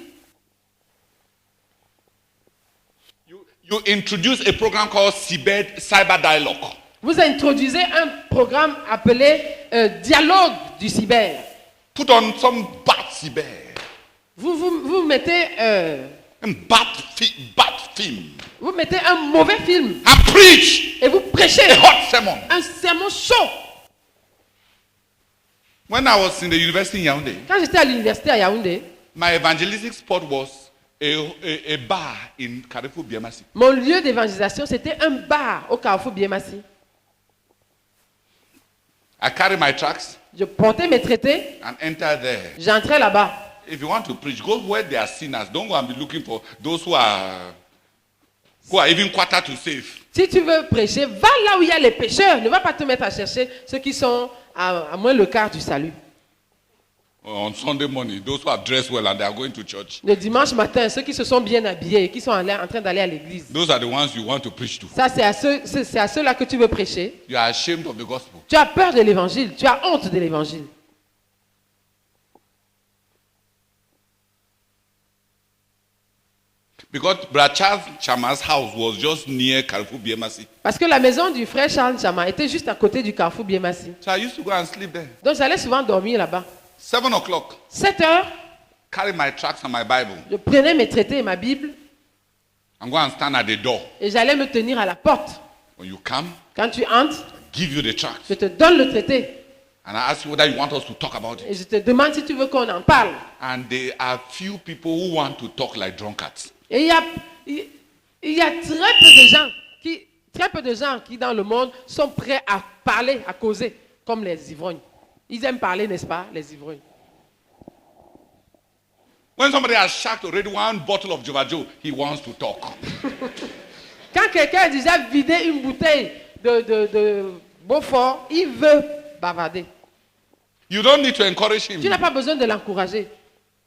you introduce a program called Cyber Dialogue. vous introduisez un programme appelé Dialogue du cyber. Put on some bad cyber. Vous mettez, Bad film. vous mettez un mauvais film And preach et vous prêchez a hot sermon. un sermon chaud. When I was in the university in Yaoundé, Quand j'étais à l'université à Yaoundé, my evangelistic spot was a bar in Carrefour Biamasi. mon lieu d'évangélisation, c'était un bar au Carrefour Biémassi. I carry my tracts Je portais mes traités, and enter there. j'entrais là-bas. If you want to preach, go where there are sinners. Don't go and be looking for those who are even quarter to save. Si tu veux prêcher, va là où il y a les pécheurs. Ne va pas te mettre à chercher ceux qui sont à moins le quart du salut. On Sunday morning, those who have dressed well and they are going to church. Le dimanche matin, ceux qui se sont bien habillés, qui sont en train d'aller à l'église. Those are the ones you want to preach to. Ça, c'est à ceux-là que tu veux prêcher. You are ashamed of the gospel. Tu as peur de l'évangile. Tu as honte de l'évangile. Because Brother Charles Chama's house was just near Carrefour Biemasi. Parce que la maison du frère Charles Chama était juste à côté du Carrefour Biémassi. So I used to go and sleep there. Donc j'allais souvent dormir là-bas. 7 o'clock, 7 heures, carry my tracts and my Bible je prenais mes traités et ma Bible and go and stand at the door. et j'allais me tenir à la porte. When you come, Quand tu entres, give you the tracts. je te donne le traité And I ask you whether you want us to talk about it. et je te demande si tu veux qu'on en parle. And there are few people who want to talk like drunkards. Et il y a très peu de gens qui dans le monde sont prêts à parler, à causer, comme les ivrognes. Ils aiment parler, n'est-ce pas, les ivrognes. When somebody has shacked already one bottle of Java Joe, he wants to talk. Quand quelqu'un a déjà vidé une bouteille de Beaufort, il veut bavarder. You don't need to encourage him. Tu n'as pas besoin de l'encourager.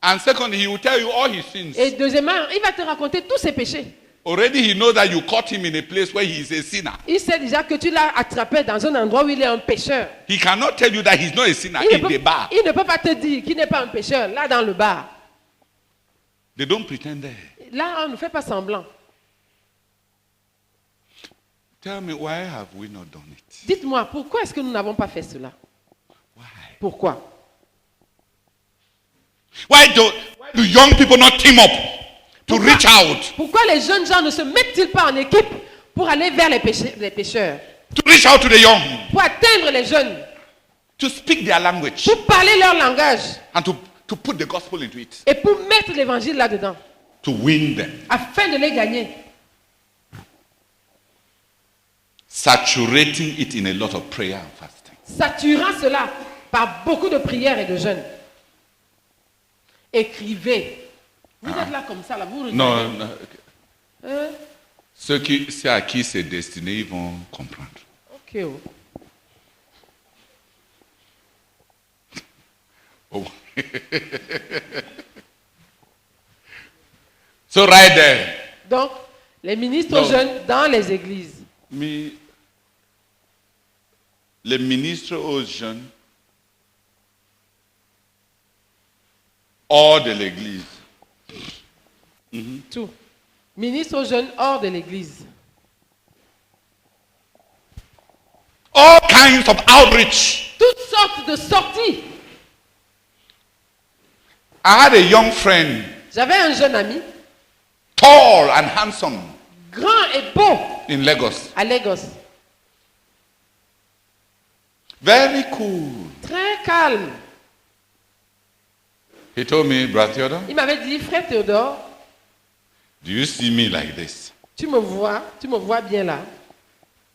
And secondly, he will tell you all his sins. Et deuxièmement, il va te raconter tous ses péchés. Already he knows that you caught him in a place where he is a sinner. Il sait déjà que tu l'as attrapé dans un endroit où il est un pécheur. He cannot tell you that he's not a sinner in the bar. Il ne peut pas te dire qu'il n'est pas un pécheur, là dans le bar. They don't pretend there. Là, on ne fait pas semblant. Tell me, why have we not done it? Dites-moi, pourquoi est-ce que nous n'avons pas fait cela? Why? Pourquoi? Why do young people not team up to reach out? Pourquoi les jeunes gens ne se mettent-ils pas en équipe pour aller vers les pécheurs? To reach out to the young. Pour atteindre les jeunes? To speak their language. Pour parler leur langage? And to put the gospel into it. Et pour mettre l'évangile là-dedans? To win them. Afin de les gagner? Saturating it in a lot of prayer and fasting. Saturant cela par beaucoup de prières et de jeûnes. Écrivez. Vous êtes là comme ça, là, vous regardez. Non, non. Hein? Ceux à qui c'est destiné, ils vont comprendre. Ok. Oh. Oh. So right there. Donc, Les ministres Non. aux jeunes dans les églises. Mais les ministres aux jeunes hors de l'église. Tout. Ministres aux jeunes hors de l'église. All kinds of outreach. Toutes sortes de sorties. I had a young friend, J'avais un jeune ami, tall and handsome, grand et beau, in Lagos. à Lagos. Very cool. Très calme. He told me, Brother Theodore, Il m'avait dit, frère Théodore, do you see me like this? tu me vois bien là.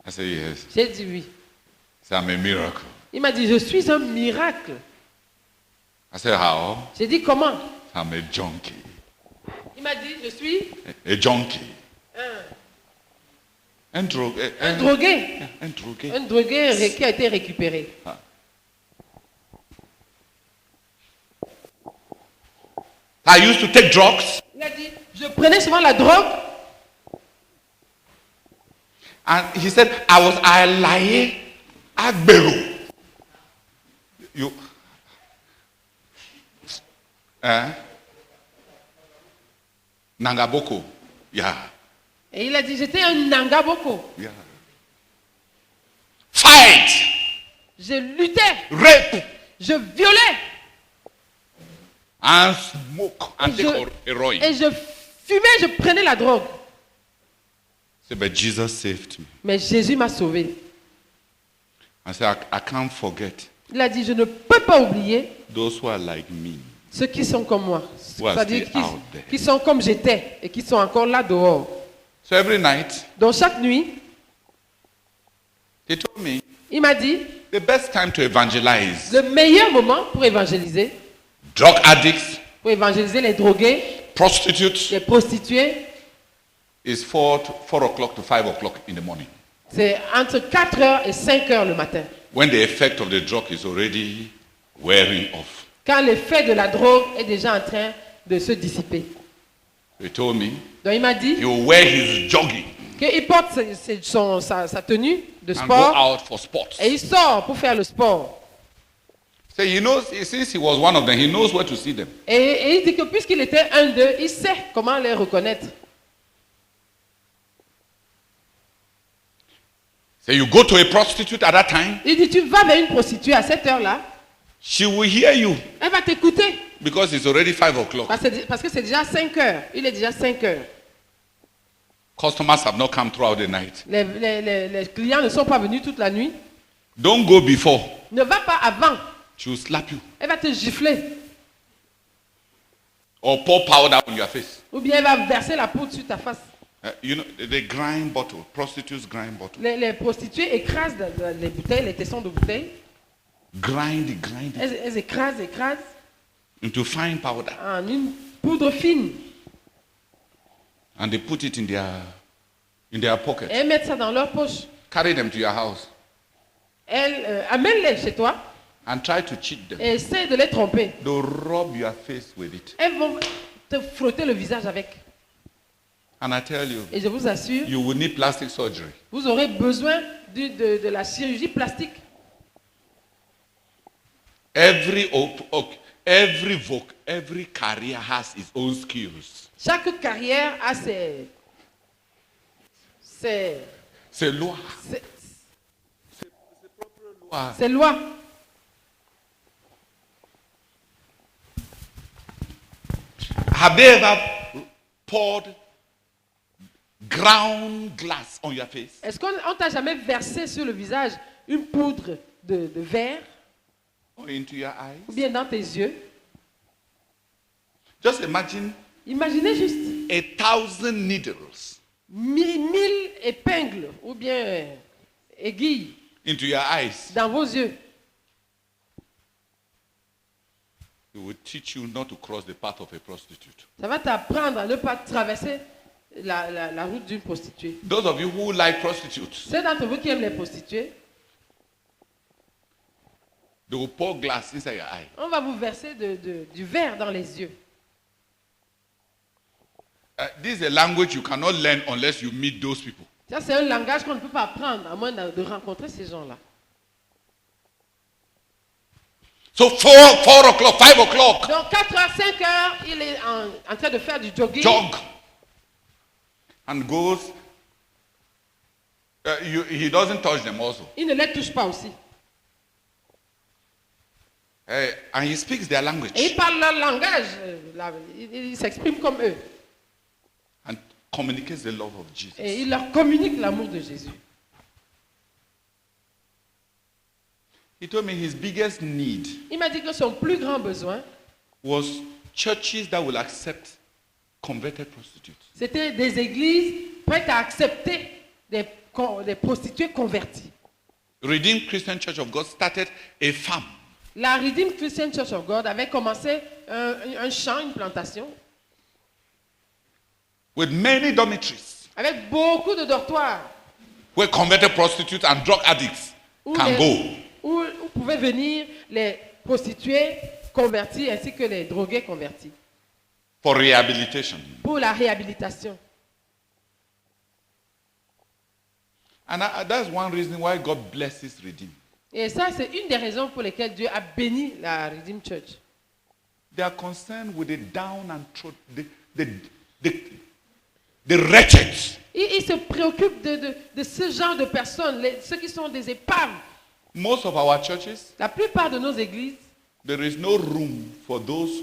I said, yes. J'ai dit oui. So I'm a miracle. Il m'a dit, je suis un miracle. I said, how? J'ai dit, comment? I'm a junkie. Il m'a dit, je suis A junkie. Un drogué. un drogué. Un drogué. Un drogué qui a été récupéré. I used to take drugs, Il a dit, je prenais souvent la drogue. and he said, I lie agbero. You, Nangaboko, yeah, Et il a dit, j'étais un nangaboko. yeah. Fight, Je luttais, rape, je violais. and smoke and Et take heroin. Et je fumais, je prenais la drogue. Say, but Jesus saved me. Mais Jésus m'a sauvé. I said, I can't forget Il a dit, je ne peux pas oublier those who are like me. ceux qui sont comme moi. Who are C'est-à-dire still out there. qui sont comme j'étais et qui sont encore là dehors. So every night, Donc chaque nuit, he told me il m'a dit, the best time to evangelize le meilleur moment pour évangéliser les drogués, prostitutes, les prostituées, is 4 o'clock to 5 o'clock in the morning. c'est entre 4h et 5h le matin. When the effect of the drug is already wearing off. Quand l'effet de la drogue est déjà en train de se dissiper. He told me Donc il m'a dit he will wear his jogging qu'il porte sa tenue de and go sport out for sports. et il sort pour faire le sport. So he knows, since he was one of them, he knows where to see them. Et il dit que puisqu'il était un d'eux, il sait comment les reconnaître. So you go to a prostitute at that time, Il dit, tu vas vers une prostituée à cette heure-là, she will hear you elle va t'écouter. because it's already 5 o'clock. Parce que c'est déjà 5 heures. Il est déjà 5 heures. Customers have not come throughout the night. Les clients ne sont pas venus toute la nuit. Don't go before. Ne va pas avant. She will slap you Elle va te gifler. or pour powder on your face. Ou bien elle va verser la poudre sur ta face. You know, they grind bottle. Prostitutes grind bottle. Les prostituées écrasent les bouteilles, les tessons de bouteilles. Grind it. Elles écrasent Into fine powder. en une poudre fine. And they put it in their pocket. Et elles mettent ça dans leur poche. Carry them to your house Elles amènent-les chez toi and try to cheat them. et essaient de les tromper. They'll rub your face with it. Elles vont te frotter le visage avec. And I tell you, Et je vous assure, you will need plastic surgery. vous aurez besoin de la chirurgie plastique. Every career has its own skills. Chaque carrière a ses C'est loi. ses lois. Have they ever poured ground glass on your face? Est-ce qu'on t'a jamais versé sur le visage une poudre de verre Or into your eyes? ou bien dans tes yeux? Just imagine Imaginez juste 1,000 needles 1000 épingles ou bien aiguilles into your eyes. dans vos yeux. It will teach you not to cross the path of a prostitute. Ça va t'apprendre à ne pas traverser la route d'une prostituée. Those of you who like prostitutes, Ceux d'entre vous qui aiment les prostituées, they will pour glass inside your eye. on va vous verser du verre dans les yeux. This is a language you cannot learn unless you meet those people. Ça, c'est un langage qu'on ne peut pas apprendre à moins de rencontrer ces gens-là. So 4 o'clock, 5 o'clock, Donc 4h, 5h, il est en train de faire du jogging. jog, and goes. He doesn't touch them also. Il ne les touche pas aussi. And he speaks their language. Et il parle leur langage. Il s'exprime comme eux. And communicates the love of Jesus. Et il leur communique l'amour de Jésus. He told me his biggest need Il m'a dit que son plus grand besoin, was churches that will accept converted prostitutes. c'était des églises prêtes à accepter des prostituées converties. Redeemed Christian Church of God started a farm La Redeemed Christian Church of God avait commencé un champ, une plantation, with many dormitories avec beaucoup de dortoirs where converted prostitutes and drug addicts où, can go. où pouvaient venir les prostituées converties ainsi que les drogués convertis For rehabilitation. pour la réhabilitation. And that's one reason why God blesses Redeemed. Et ça, c'est une des raisons pour lesquelles Dieu a béni la Redeemed Church. They are concerned with the down and the wretched. Il se préoccupe de ce genre de personnes, ceux qui sont des épaves. Most of our churches, La plupart de nos églises, there is no room for those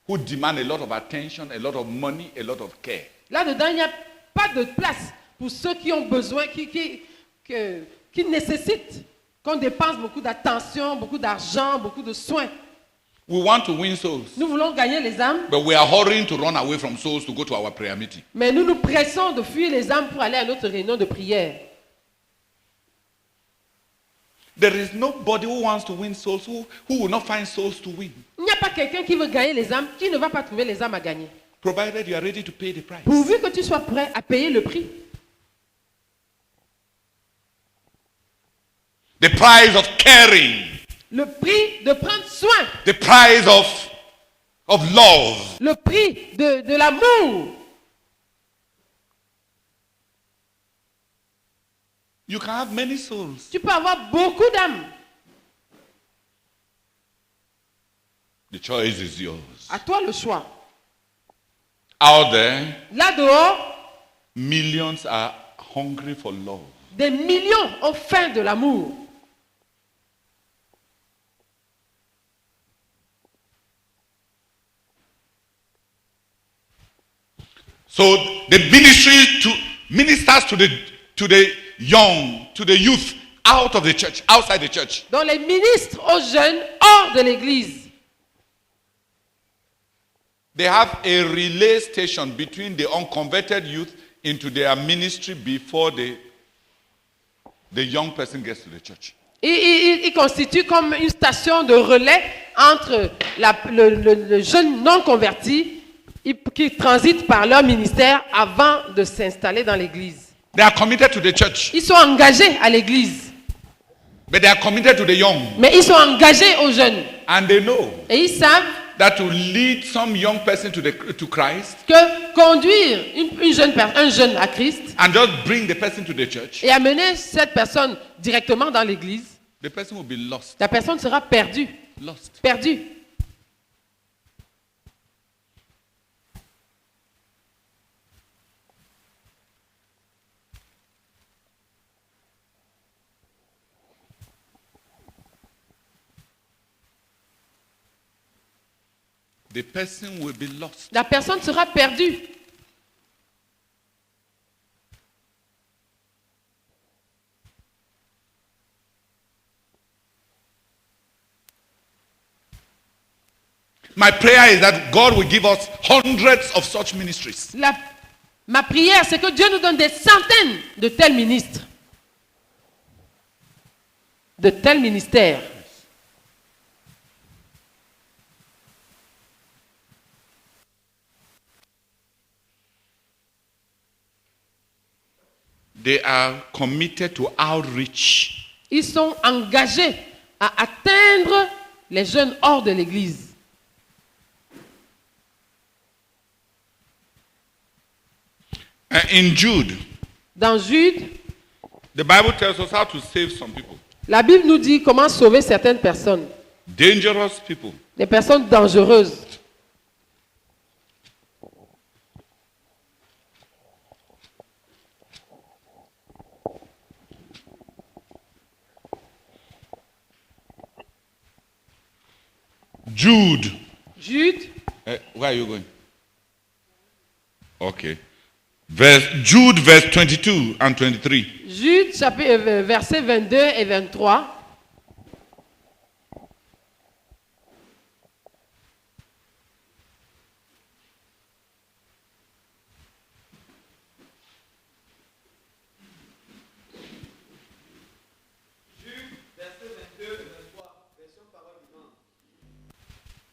who demand a lot of attention, a lot of money, a lot of care. là-dedans, il n'y a pas de place pour ceux qui ont besoin, qui nécessitent qu'on dépense beaucoup d'attention, beaucoup d'argent, beaucoup de soins. We want to win souls, Nous voulons gagner les âmes, but we are hurrying to run away from souls to go to our prayer meeting. mais nous nous pressons de fuir les âmes pour aller à notre réunion de prière. There is nobody who wants to win souls who will not find souls to win, Il n'y a pas quelqu'un qui veut gagner les âmes, qui ne va pas trouver les âmes à gagner. provided you are ready to pay the price. Pourvu que tu sois prêt à payer le prix. The price of caring, Le prix de prendre soin. the price of love. Le prix de l'amour. You can have many souls. Tu peux avoir beaucoup d'âmes. The choice is yours. À toi le choix. Out there, Là dehors, millions are hungry for love. des millions ont faim de l'amour. So the ministry ministers to the young, to the youth, out of the church, outside the church. Donc les ministres aux jeunes hors de l'église. They have a relay station between the unconverted youth into their ministry before the young person gets to the church. Ils constituent comme une station de relais entre le jeune non converti qui transite par leur ministère avant de s'installer dans l'église. They are committed to the church, Ils sont engagés à l'église, but they are committed to the young. mais ils sont engagés aux jeunes. And they know Et ils savent that to lead some young person to Christ que conduire un jeune à Christ and just bring the person to the church, et amener cette personne directement dans l'église, the person will be lost. la personne sera perdue. Lost. Perdue. The person will be lost. La personne sera perdue. My prayer is that God will give us hundreds of such ministries. Ma prière, c'est que Dieu nous donne des centaines de tels ministres, de tels ministères. They are committed to outreach. Ils sont engagés à atteindre les jeunes hors de l'église. In Jude, Dans Jude, the Bible tells us how to save some people. la Bible nous dit comment sauver certaines personnes, Dangerous people. des personnes dangereuses. Jude. Jude, Where are you going? Okay. Jude, verse 22 and 23. Jude, versets 22 et 23.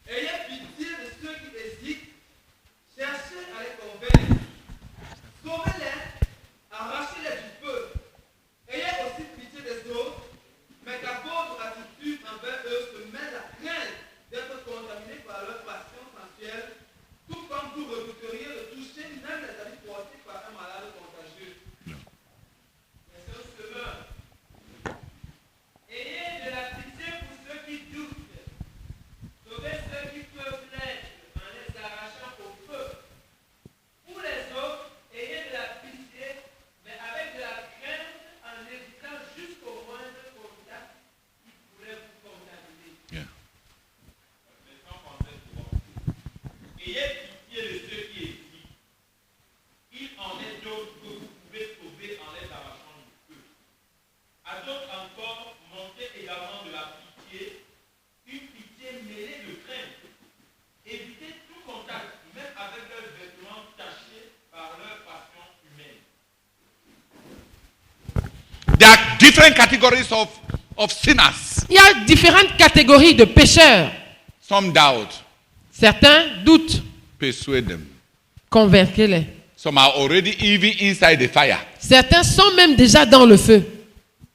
Ayez pitié de ceux qui hésitent, cherchez à les convaincre, sauvez-les, arrachez-les du feu. Ayez aussi pitié des autres, mais qu'à votre attitude envers eux se met la crainte d'être contaminés par leur passion sensuelle, tout comme vous redouteriez de toucher même les habits portés par un malade contagieux. Mais c'est un semeur. Ayez de la pitié pour ceux qui doutent. Sauvez ceux qui peuvent l'être en les arrachant au feu. Pour les autres, ayez de la pitié, mais avec de la crainte, en évitant jusqu'au moindre contact qui pourrait vous contaminer. Yeah. Ayez pitié de ceux qui hésitent. Il en est d'autres que vous pouvez sauver en les arrachant du feu. À d'autres encore, montrez également de la pitié, une pitié mêlée de crainte. Évitez tout contact, même avec leurs vêtements tachés par leur passion humaine. There are different categories of sinners. Il y a différentes catégories de pécheurs. Some doubt. Certains doutent. Persuade them. Convainquez-les. Some are already even inside the fire. Certains sont même déjà dans le feu.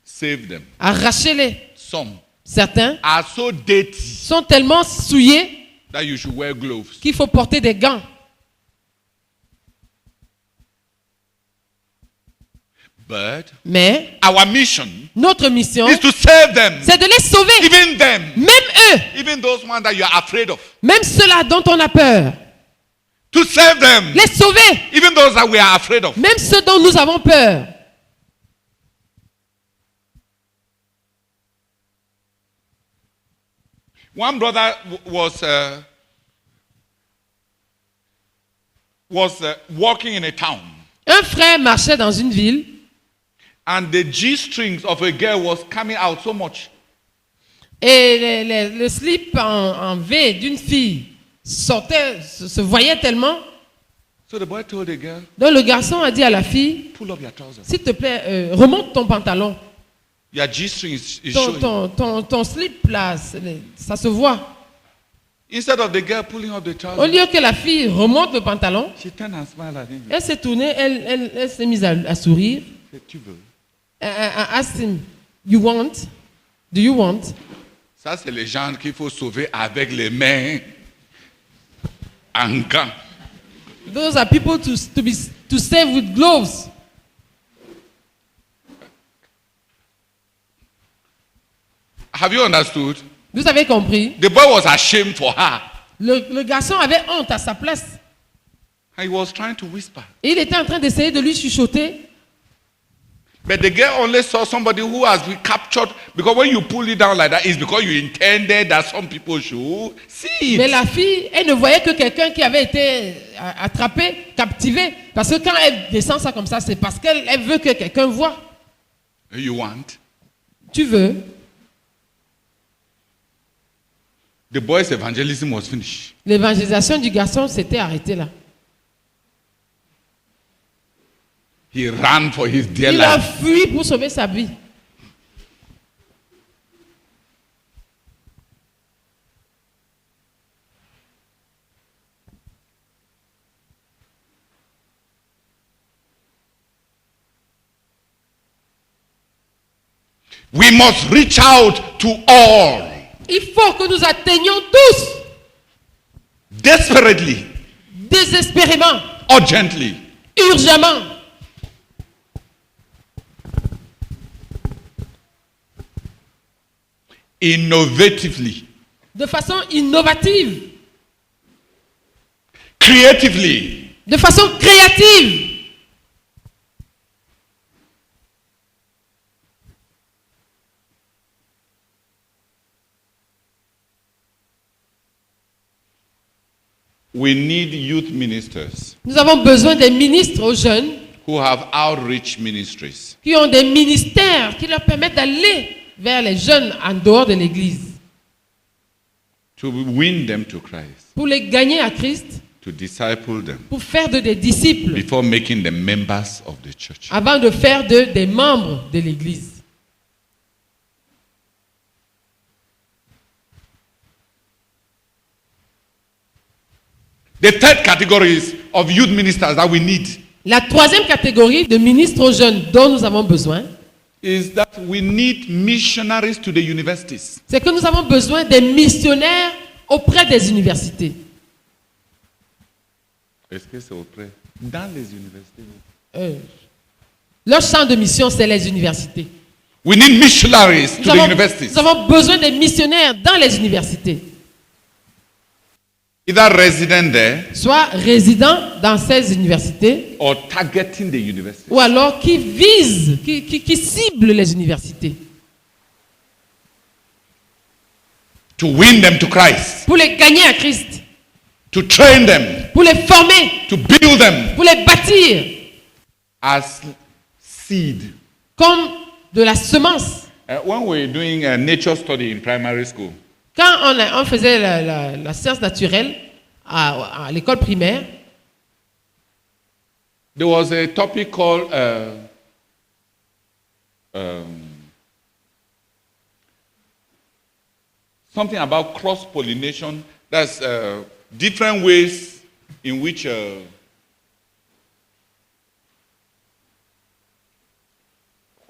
Save them. Arrachez-les. Some Certains are so dirty sont tellement souillés that you should wear gloves. qu'il faut porter des gants. But Mais our mission notre mission, is to save them. c'est de les sauver. Even them. Même eux. Even those ones that you are afraid of. Même ceux-là dont on a peur. To save them. Les sauver. Even those that we are afraid of. Même ceux dont nous avons peur. One brother was walking in a town, Un frère marchait dans une ville and the G-strings of a girl was coming out so much. et le slip en V d'une fille sortait, se voyait tellement. So the boy told the girl, Donc le garçon a dit à la fille, pull up your trousers. s'il te plaît, remonte ton pantalon. Your G-string is showing. Ton slip là, ça se voit. Instead of the girl pulling up the Au trousers, lieu que la fille remonte le pantalon, she turned and smiled at him. elle s'est tournée, elle s'est mise à sourire. She said, "Tu veux?" Asked him, you want? Do you want? Ça, c'est les gens qu'il faut sauver avec les mains en gants. Those are people to save with gloves. Have you understood? Vous avez compris? The boy was ashamed for her. Le garçon avait honte à sa place. And he was trying to whisper. Et il était en train d'essayer de lui chuchoter. But the girl only saw somebody who has been captured, because when you pull it down like that, it's because you intended that some people should see Mais it. la fille, elle ne voyait que quelqu'un qui avait été attrapé, captivé. Parce que quand elle descend ça comme ça, c'est parce qu'elle veut que quelqu'un voie. You want? Tu veux? The boy's evangelism was finished. L'évangélisation du garçon s'était arrêtée là. He ran for his dear Il a life. fui pour sauver sa vie. We must reach out to all. Il faut que nous atteignions tous, Desperately, désespérément, urgently, urgemment, innovatively, de façon innovative, creatively, de façon créative. we need youth ministers Nous avons besoin des ministres aux jeunes who have outreach ministries. qui ont des ministères qui leur permettent d'aller vers les jeunes en dehors de l'Église To win them to Christ, pour les gagner à Christ, to disciple them pour faire d'eux des disciples before making them members of the church. avant de faire d'eux des membres de l'Église. The third category of youth ministers that we need La troisième catégorie de ministres aux jeunes dont nous avons besoin, is that we need missionaries to the universities. c'est que nous avons besoin des missionnaires auprès des universités. Est-ce que c'est auprès? Dans les universités. Leur champ de mission, c'est les universités. We need missionaries to Nous the avons, universities. nous avons besoin des missionnaires dans les universités, Either resident there soit résidents dans ces universités, or targeting the universities. ou alors qui visent, qui ciblent les universités, To win them to Christ. pour les gagner à Christ, To train them. pour les former, To build them pour les bâtir, as seed. comme de la semence. When we're doing a nature study in primary school, Quand on faisait la science naturelle à l'école primaire, there was a topic called something about cross-pollination. That's different ways in which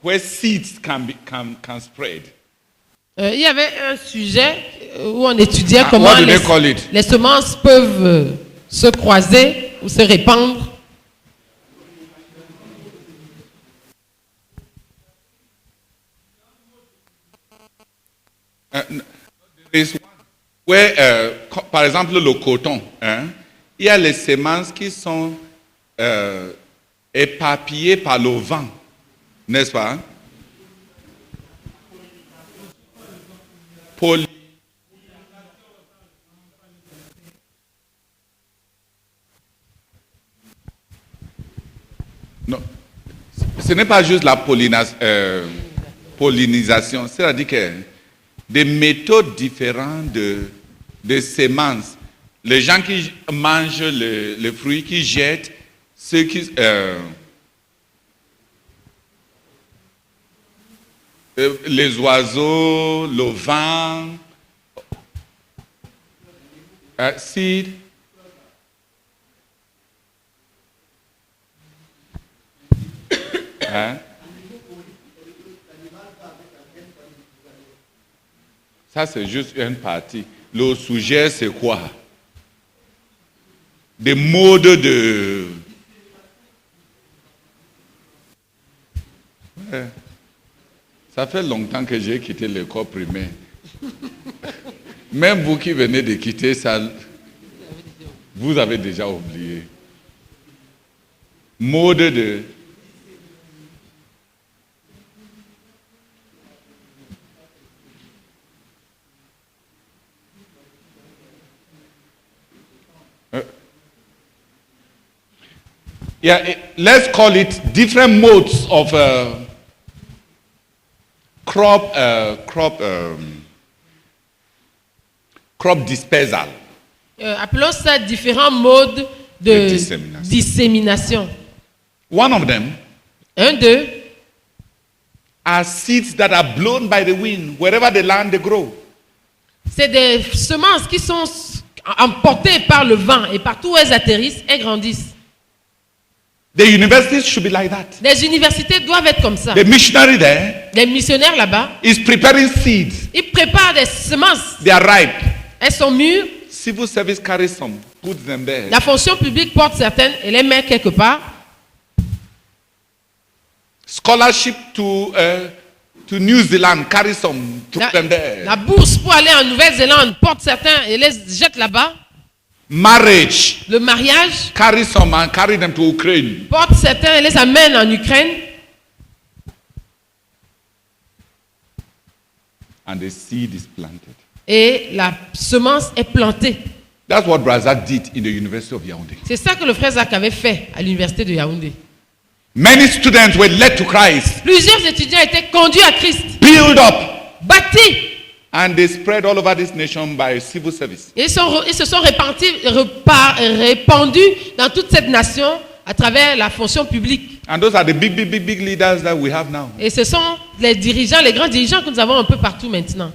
where seeds can spread. il y avait un sujet où on étudiait comment What do they call it? les semences peuvent se croiser ou se répandre. There is one where, par exemple, le coton, hein, il y a les semences qui sont éparpillées par le vent, n'est-ce pas? Non, ce n'est pas juste la pollinisation, c'est-à-dire que des méthodes différentes de semences. Les gens qui mangent les fruits, qui jettent, ceux qui... les oiseaux, le vent, seed. Hein? Ça, c'est juste une partie. Le sujet, c'est quoi? Des modes de... Ouais. Ça fait longtemps que j'ai quitté l'école primaire. Même vous qui venez de quitter ça, vous avez déjà oublié. Mode de... Yeah, let's call it different modes of crop dispersal. Appelons ça différents modes de dissémination. One of them Un d'eux are seeds that are blown by the wind wherever the land they grow. c'est des semences qui sont emportées par le vent et partout où elles atterrissent, elles grandissent. The universities should be like that. Les universités doivent être comme ça. The missionary there Les missionnaires là-bas, is preparing seeds. ils préparent des semences. They are ripe. Elles sont mûres. Civil service carries some, puts them there. La fonction publique porte certaines et les met quelque part. Scholarship to to New Zealand, carry some, throw them there. La bourse pour aller en Nouvelle-Zélande, porte certains et les jette là-bas. Marriage, Le mariage, carry some and carry them to Ukraine. porte certains et les amène en Ukraine. And the seed is planted. Et la semence est plantée. That's what Brazak did in the University of Yaoundé. C'est ça que le frère Zach avait fait à l'université de Yaoundé. Many students were led to Christ, Plusieurs étudiants étaient conduits à Christ, built up, bâtis. and they spread all over this nation by civil service. Et ils se sont répandus dans toute cette nation à travers la fonction publique. And those are the big leaders that we have now. Et ce sont les dirigeants, les grands dirigeants que nous avons un peu partout maintenant.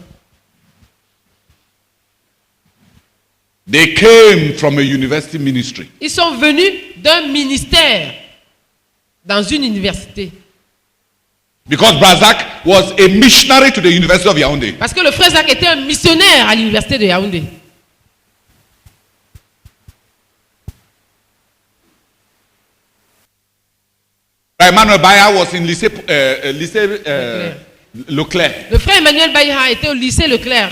They came from a university ministry. Ils sont venus d'un ministère dans une université. Because Brazak was a missionary to the University of Yaoundé. Parce que le frère Zach était un missionnaire à l'université de Yaoundé. Emmanuel Baya was in lycée Leclerc. Le frère Emmanuel Baïha était au lycée Leclerc.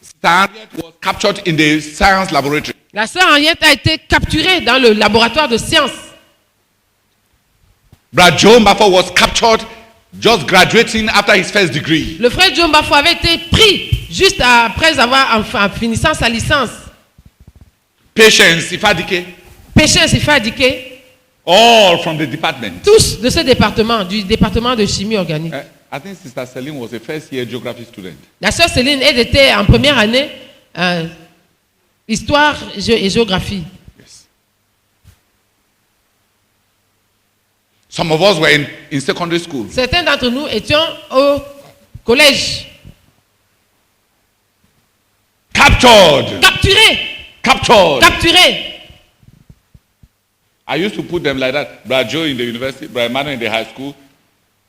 Sister Henriette was captured in the science laboratory. La sœur Henriette a été capturée dans le laboratoire de sciences. Brad Joe Mbafo was captured just graduating after his first degree. Le frère John Bafo avait été pris juste après avoir en finissant sa licence. Patience Ifadike, Péché s'est fait indiquer. all from the department. Tous de ce département, du département de chimie organique. I think Sister Celine was a first year geography student. La sœur Céline, elle était en première année histoire et géographie. Yes. Some of us were in secondary school. Certains d'entre nous étions au collège. Captured. Capturés. Capturés. I used to put them like that. Brad Joe in the university, Brad Emmanuel in the high school,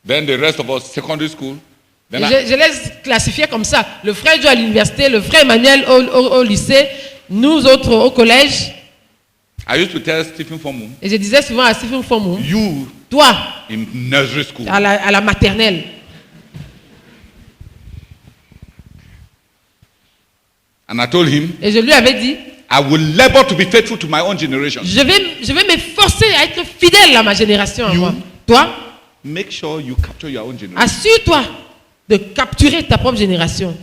then the rest of us secondary school. Et Then je les classifiais comme ça. Le frère Joe à l'université, le frère Emmanuel au lycée, nous autres au collège. I used to tell Stephen Fomu, Et je disais souvent à Stephen Fomu, you toi, in nursery school, à la maternelle. and I told him, Et je lui avais dit, I will labor to be faithful to my own generation. je vais m'efforcer à être fidèle à ma génération. À You- moi. Toi, Make sure you capture your own generation. assure-toi de capturer ta propre génération.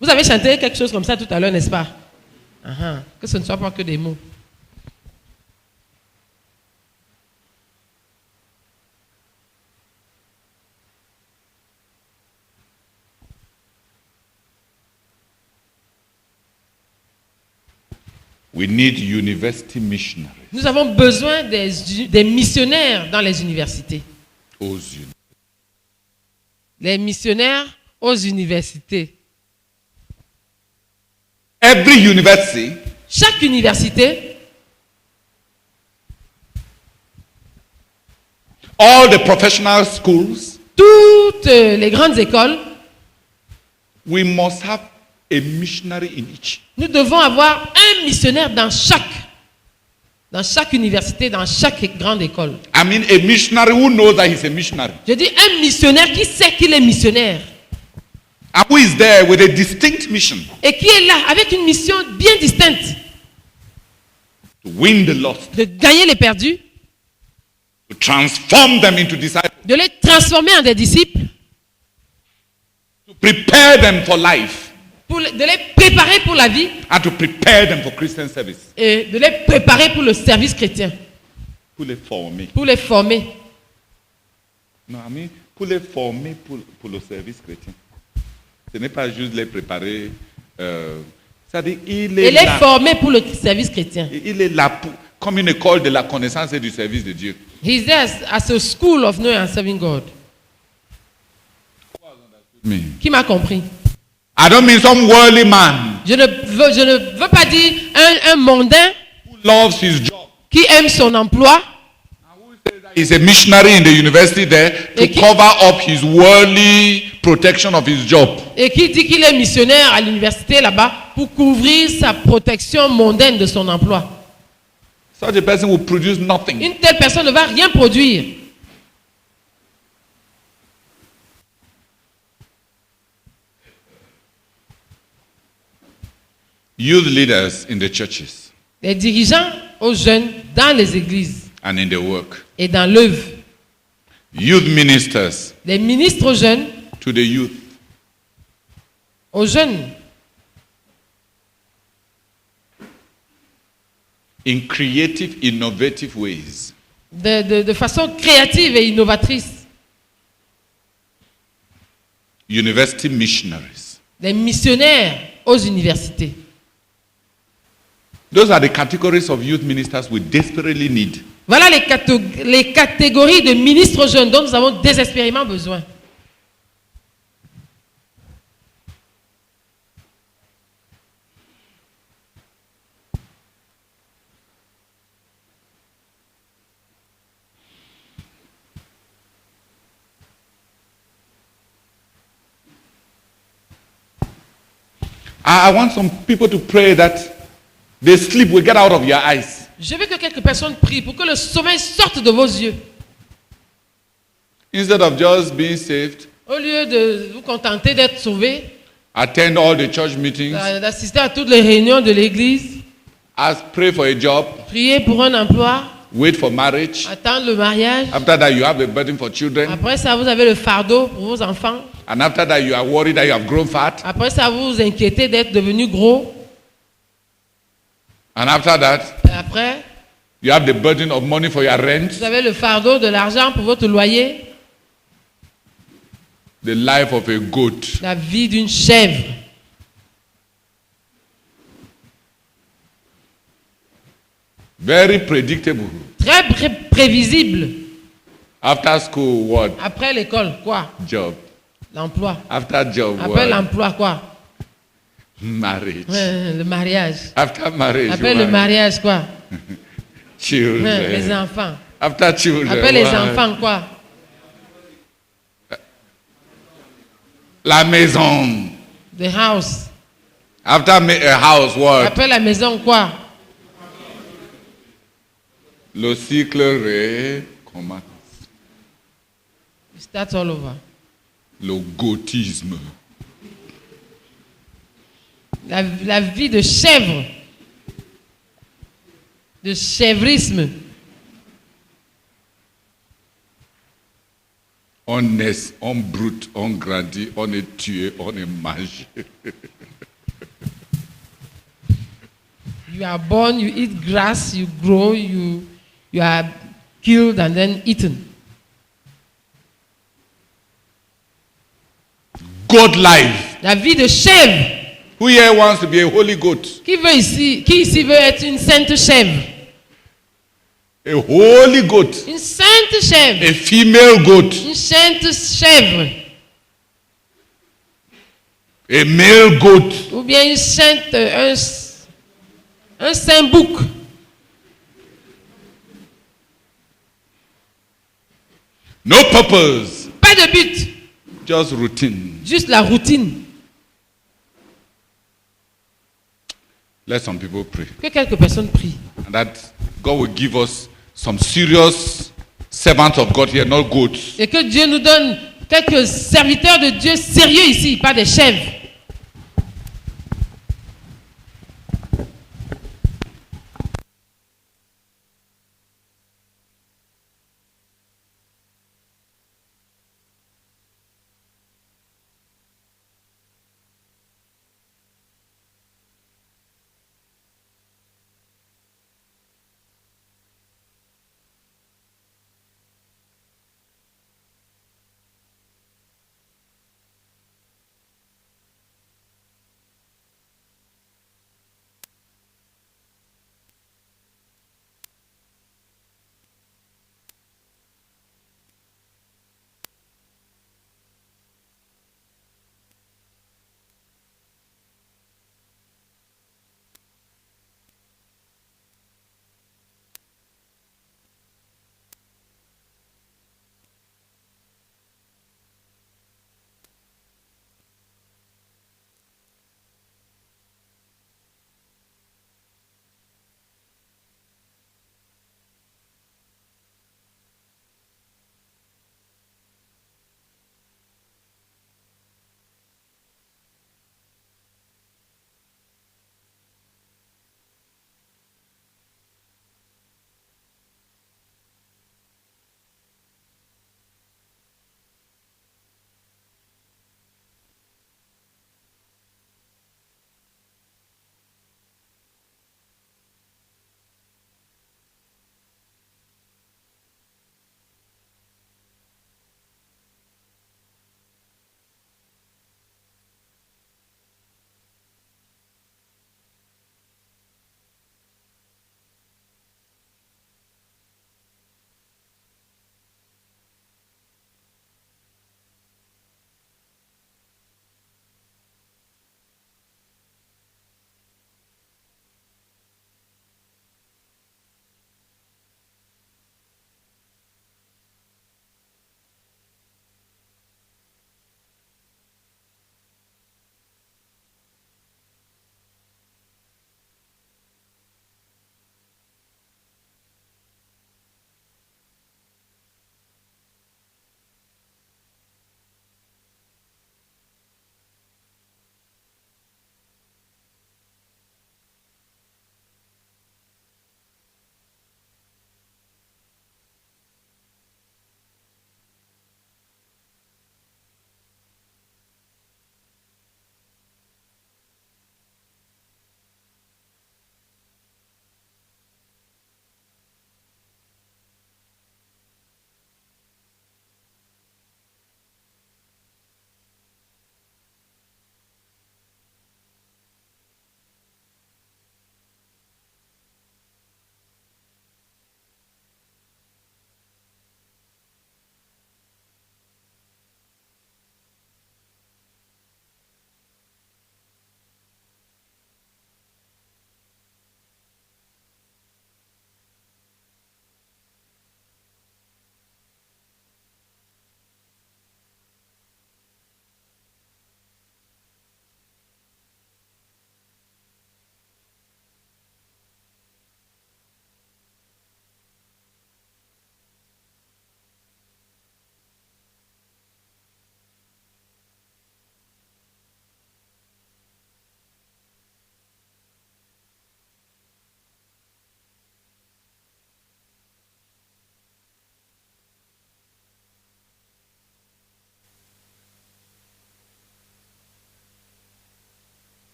Vous avez chanté quelque chose comme ça tout à l'heure, n'est-ce pas? Que ce ne soit pas que des mots. We need university missionaries. Nous avons besoin des missionnaires dans les universités. Aux uni- Les missionnaires aux universités. Every university Chaque université, all the professional schools, toutes les grandes écoles, we must have a missionary in each. nous devons avoir un missionnaire dans chaque université, dans chaque grande école. I mean, a missionary who knows that he's a missionary. Je dis un missionnaire qui sait qu'il est missionnaire And who is there with a distinct mission et qui est là avec une mission bien distincte to win the lost, de gagner les perdus, to transform them into disciples, de les transformer en des disciples, to prepare them for life, de les préparer pour la vie and to prepare them for Christian service. et de les préparer pour le service chrétien, Pour les former. pour les former. Non, I mean, pour les former pour le service chrétien. Ce n'est pas juste les préparer. C'est-à-dire, il Et est les là. former pour le service chrétien. Il est là comme une école de la connaissance et du service de Dieu. He's there as a school of knowing and serving God. Me. Qui m'a compris? I don't mean some worldly man Je ne veux pas dire un mondain who loves his job. qui aime son emploi He's a missionary in the university there to Et qui- cover up his worldly protection of his job. et qui dit qu'il est missionnaire à l'université là-bas pour couvrir sa protection mondaine de son emploi. Such a person will produce nothing. Une telle personne ne va rien produire. youth leaders in the churches Les dirigeants aux jeunes dans les églises and in the work, et dans l'œuvre. youth ministers Les ministres aux jeunes, to the youth. aux jeunes. In creative, innovative ways. De façon créative et innovatrice. University missionaries. Les missionnaires aux universités. Those are the categories of youth ministers we desperately need. Voilà les catégories de ministres jeunes dont nous avons désespérément besoin. I want some people to pray that the sleep will get out of your eyes. Je veux que quelques personnes prient pour que le sommeil sorte de vos yeux. Instead of just being saved, Au lieu de vous contenter d'être sauvés, attend all the church meetings, d'assister à toutes les réunions de l'église, pray for a job, prier pour un emploi, wait for marriage. attendre le mariage. After that, you have a burden for children. Après ça, vous avez le fardeau pour vos enfants. And after that, you are worried that you have grown fat. Après ça, vous vous inquiétez d'être devenu gros. And after that, Et après, you have the burden of money for your rent. vous avez le fardeau de l'argent pour votre loyer. The life of a goat. La vie d'une chèvre. Very predictable. Très prévisible. After school, what? Après l'école, quoi? Job. L'emploi. After job, Après what? l'emploi, quoi? Marriage. Le mariage. After marriage, Après what? le mariage, quoi? Children. Les enfants. After children, Après les what? enfants, quoi? La maison. The house. After a house, what? Après la maison, quoi? Le cycle recommence. You start all over. Le gautisme. La vie de chèvre. De chèvrisme. On naît, on brute, on grandit, on est tué, on est mangé. You are born, you eat grass, you grow, you are killed and then eaten. God life. La vie de chèvre. Who here wants to be a holy goat? Qui ici veut être une sainte chèvre? A holy goat. Une sainte chèvre. A female goat. Une sainte chèvre. A male goat. Ou bien une sainte, un saint bouc. No purpose. Pas de but. Just routine. Juste la routine. Let some people pray. Que quelques personnes prient. And that God will give us some serious servants of God here, not goats. Et que Dieu nous donne quelques serviteurs de Dieu sérieux ici, pas des chèvres.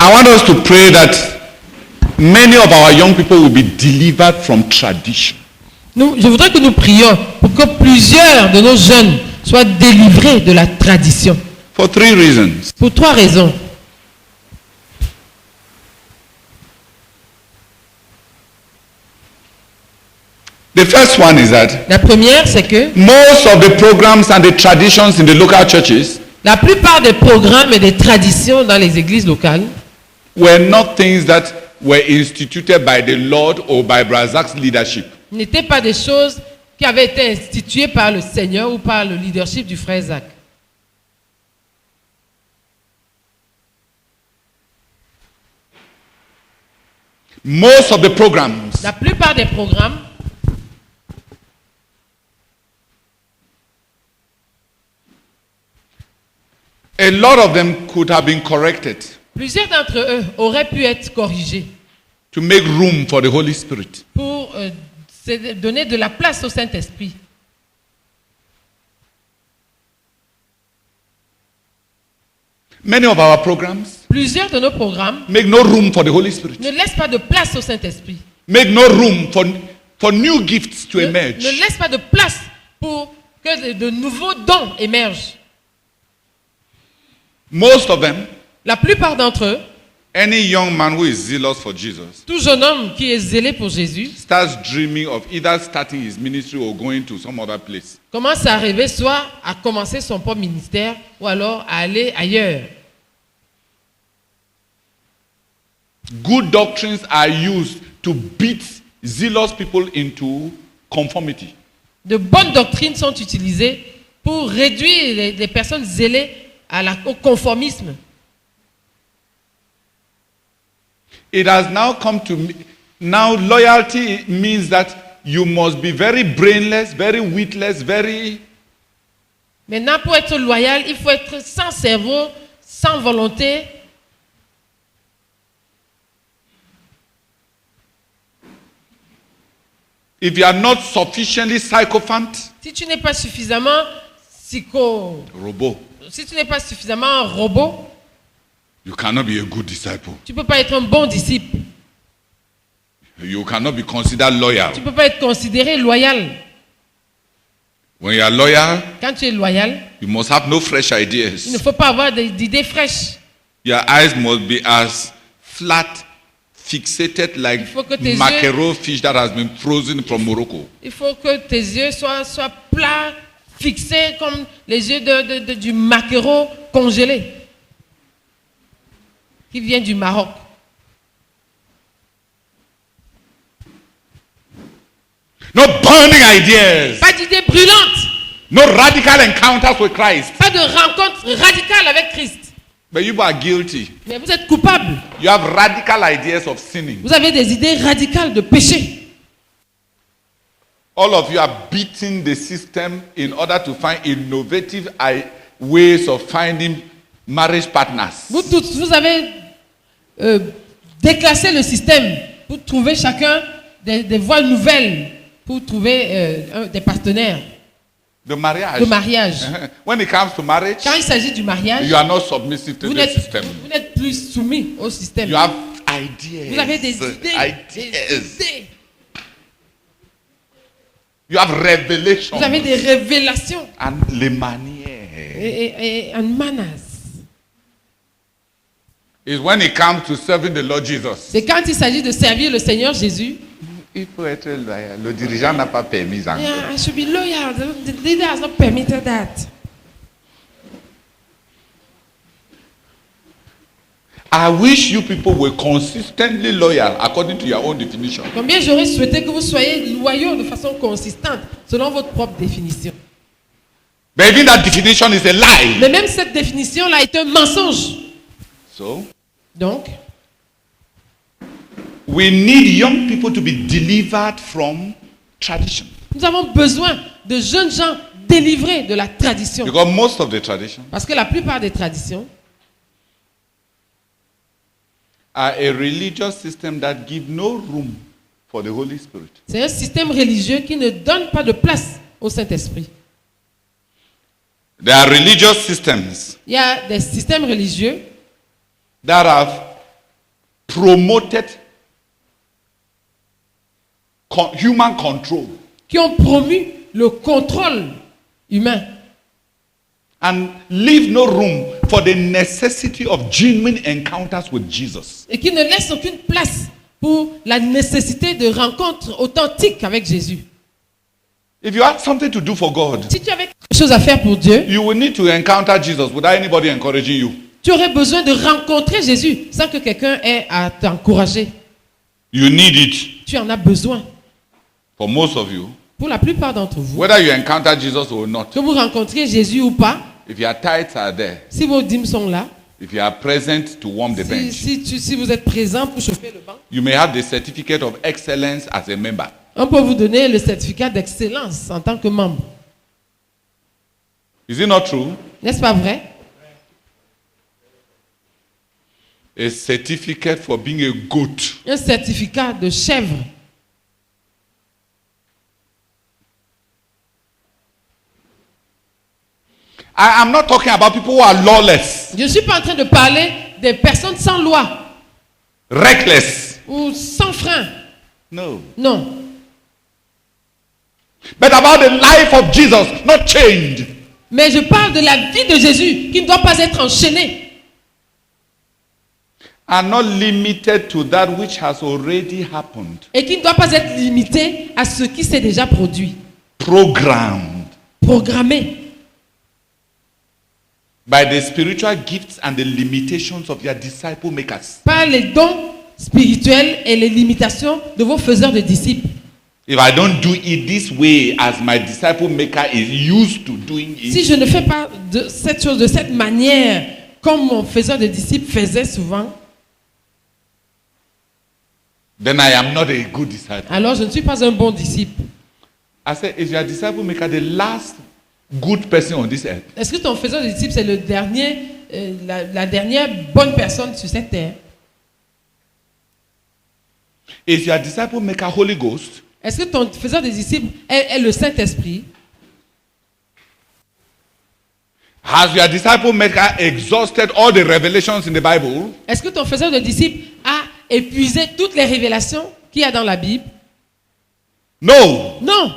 I want us to pray that many of our young people will be delivered from tradition. Je voudrais que nous prions pour que plusieurs de nos jeunes soient délivrés de la tradition. For 3 reasons. Pour 3 raisons. The first one is that La première, c'est que most of the programs and the traditions in the local churches la plupart des programmes et des traditions dans les églises locales were not things that were instituted by the Lord or by Brazak's leadership. n'étaient pas des choses qui avaient été instituées par le Seigneur ou par le leadership du frère Zach. Most of the programs La plupart des programmes, a lot of them could have been corrected plusieurs d'entre eux auraient pu être corrigés to make room for the Holy Spirit. pour donner de la place au Saint-Esprit. Many of our programs Plusieurs de nos programmes make no room for the Holy Spirit. ne laissent pas de place au Saint-Esprit. Make no room for new gifts to emerge. Ne laissent pas de place pour que de nouveaux dons émergent. Most of them, La plupart d'entre eux, any young man who is zealous for Jesus tout jeune homme qui est zélé pour Jésus starts dreaming of either starting his ministry or going to some other place. commence à rêver soit à commencer son propre ministère ou alors à aller ailleurs. Good doctrines are used to beat zealous people into conformity. De bonnes doctrines sont utilisées pour réduire les personnes zélées au conformisme. It has now come to me. Now loyalty means that you must be very brainless, very witless, very... Maintenant, pour être loyal, il faut être sans cerveau, sans volonté. If you are not sufficiently sycophant, Si tu n'es pas suffisamment robot, si tu n'es pas suffisamment robot, you cannot be a good disciple. tu ne peux pas être un bon disciple. You cannot be considered loyal. Tu ne peux pas être considéré loyal. When you are loyal, Quand tu es loyal, you must have no fresh il ne ideas. faut pas avoir d'idées fraîches. Your eyes must be as flat, fixated like Il faut que tes mackerel fish that has been frozen from Morocco. Il faut que tes yeux soient plats, fixés comme les yeux du maquereau congelé qui vient du Maroc. No burning ideas. Pas d'idées brûlantes, No radical encounters with Christ. pas de rencontre radicale avec Christ. But you are guilty. Mais vous êtes coupable. You have radical ideas of sinning. Vous avez des idées radicales de péché. All of you are beating the system in order to find innovative ways of finding marriage partners. Vous tous, vous avez déclassé le système pour trouver chacun des voies nouvelles pour trouver des partenaires The marriage. de mariage. When it comes to marriage, Quand il s'agit du mariage, you are not submissive to vous the system. n'êtes plus soumis au système. You have ideas. Vous avez des idées. Ideas. Des idées. You have revelations. Vous avez des révélations And les manières. et un manners. Is when it comes to serving the Lord Jesus. C'est quand il s'agit de servir le Seigneur Jésus. Il faut être loyal. Le dirigeant n'a pas permis encore. Yeah, I should be loyal. The leader has not permitted that. I wish you people were consistently loyal according to your own definition. Combien j'aurais souhaité que vous soyez loyaux de façon consistante selon votre propre définition. But even that definition is a lie. Mais même cette définition-là est un mensonge. So, Donc, we need young people to be delivered from tradition. nous avons besoin de jeunes gens délivrés de la tradition. Because most of the tradition Parce que la plupart des traditions are a religious system that give no room for the Holy Spirit. c'est un système religieux qui ne donne pas de place au Saint-Esprit. There are religious systems Il y a des systèmes religieux that have promoted human control qui ont promu le contrôle humain and leave no room for the necessity of genuine encounters with Jesus. et qui ne laissent aucune place pour la nécessité de rencontres authentiques avec Jésus. If you have something to do for God, Si tu avais quelque chose à faire pour Dieu, you will need to encounter Jesus without anybody encouraging you. tu aurais besoin de rencontrer Jésus sans que quelqu'un ait à t'encourager. You need it. Tu en as besoin. For most of you, Pour la plupart d'entre vous, whether you encounter Jesus or not, que vous rencontriez Jésus ou pas, if your tithes are there, si vos dîmes sont là, if you are present to warm the bench, si vous êtes présent pour chauffer le banc, you may have the certificate of excellence as a member. on peut vous donner le certificat d'excellence en tant que membre. Is it not true? N'est-ce pas vrai? A certificate for being a goat. Un certificat de chèvre. I am not talking about people who are lawless, Je ne suis pas en train de parler des personnes sans loi reckless. ou sans frein. No. Non. But about the life of Jesus, not chained. Mais je parle de la vie de Jésus qui ne doit pas être enchaînée And not limited to that which has already happened. et qui ne doit pas être limitée à ce qui s'est déjà produit, Programmed programmée by the spiritual gifts and the limitations of your disciple makers. par les dons spirituels et les limitations de vos faiseurs de disciples. If I don't do it this way as my disciple maker is used to doing Si it, je ne fais pas de cette chose de cette manière, comme mon faiseur de disciples faisait souvent, then I am not a good disciple. alors je ne suis pas un bon disciple. I said, is your disciple maker the last good person on this earth? Est-ce que ton faiseur de disciples, c'est le dernier, la dernière bonne personne sur cette terre? Is your disciple maker Holy Ghost? Est-ce que ton faiseur de disciples est le Saint-Esprit? Has your disciple maker exhausted all the revelations in the Bible? Est-ce que ton faiseur de disciples a épuisé toutes les révélations qu'il y a dans la Bible? No. Non.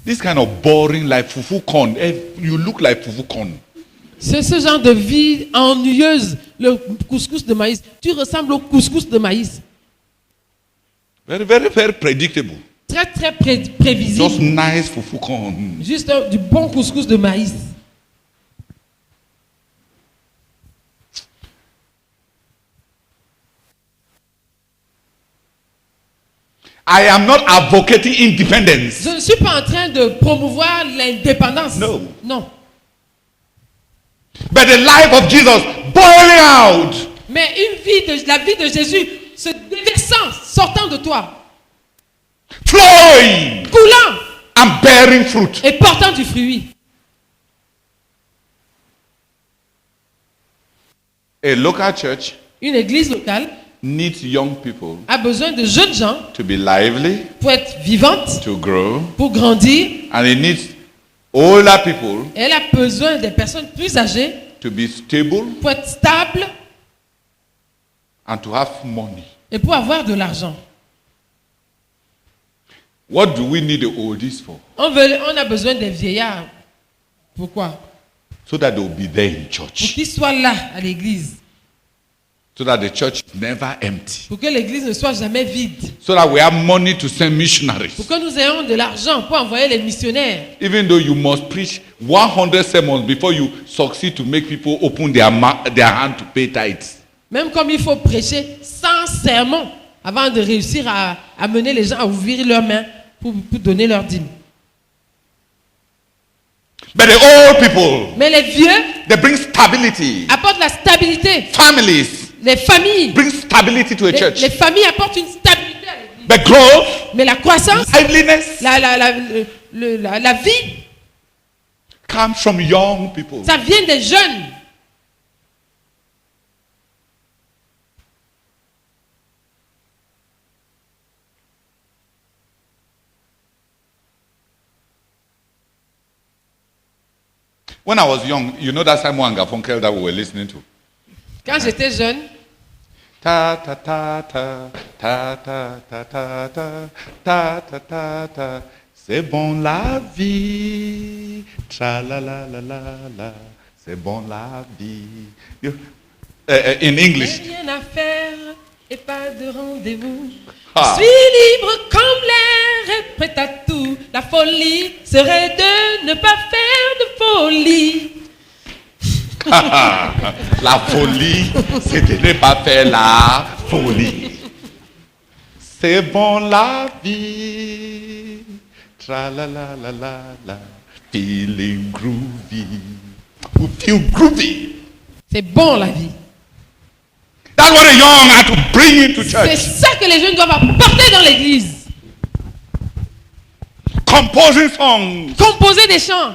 This kind of boring like fufu corn. You look like fufu corn. C'est ce genre de vie ennuyeuse, le couscous de maïs. Tu ressembles au couscous de maïs. Very, very, very predictable. Très, très Just prévisible. nice fufu corn. Juste du bon couscous de maïs. I am not advocating independence. Je ne suis pas en train de promouvoir l'indépendance. No. Non. But the life of Jesus boiling out. Mais la vie de Jésus se déversant, sortant de toi, Flowing coulant and bearing fruit. et portant du fruit. A local church Une église locale needs young people a besoin de jeunes gens to be lively, pour être vivante, to grow, pour grandir. and it needs older people Et elle a besoin des personnes plus âgées to be stable pour être stable and to have money. et pour avoir de l'argent. What do we need the oldies for? On a besoin des vieillards. Pourquoi? So that they will be there in Pour church. qu'ils soient là à l'église. So that the church is never empty. Pour que l'église ne soit jamais vide. So that we have money to send missionaries. Pour que nous ayons de l'argent pour envoyer les missionnaires. Even though you must preach 100 sermons before you succeed to make people open their hand to pay tithes. Même comme il faut prêcher sans sermon avant de réussir à amener les gens à ouvrir leurs mains pour donner leur dîme. But the old people, Mais les vieux they bring stability. apportent la stabilité. Families Les familles. bring stability to a church. Les familles apportent une stabilité à l'église. But growth, Mais la croissance, liveliness la vie, comes from young people. ça vient des jeunes. When I was young, you know that Simon and Garfunkel that we were listening to. Quand j'étais jeune, Ta ta ta ta ta ta ta ta ta ta ta ta ta. C'est bon la vie, tra la la la la la. C'est bon la vie. In English. rien à faire et pas de rendez-vous. Ah. Je suis libre comme l'air et prêt à tout. La folie serait de ne pas faire de folie. La folie, c'est de ne pas faire la folie. C'est bon la vie. Tra la la la la la. Feeling groovy. We feel groovy. C'est bon la vie. That's what the young have to bring into C'est church. ça que les jeunes doivent apporter dans l'église. Composing songs. Composer des chants.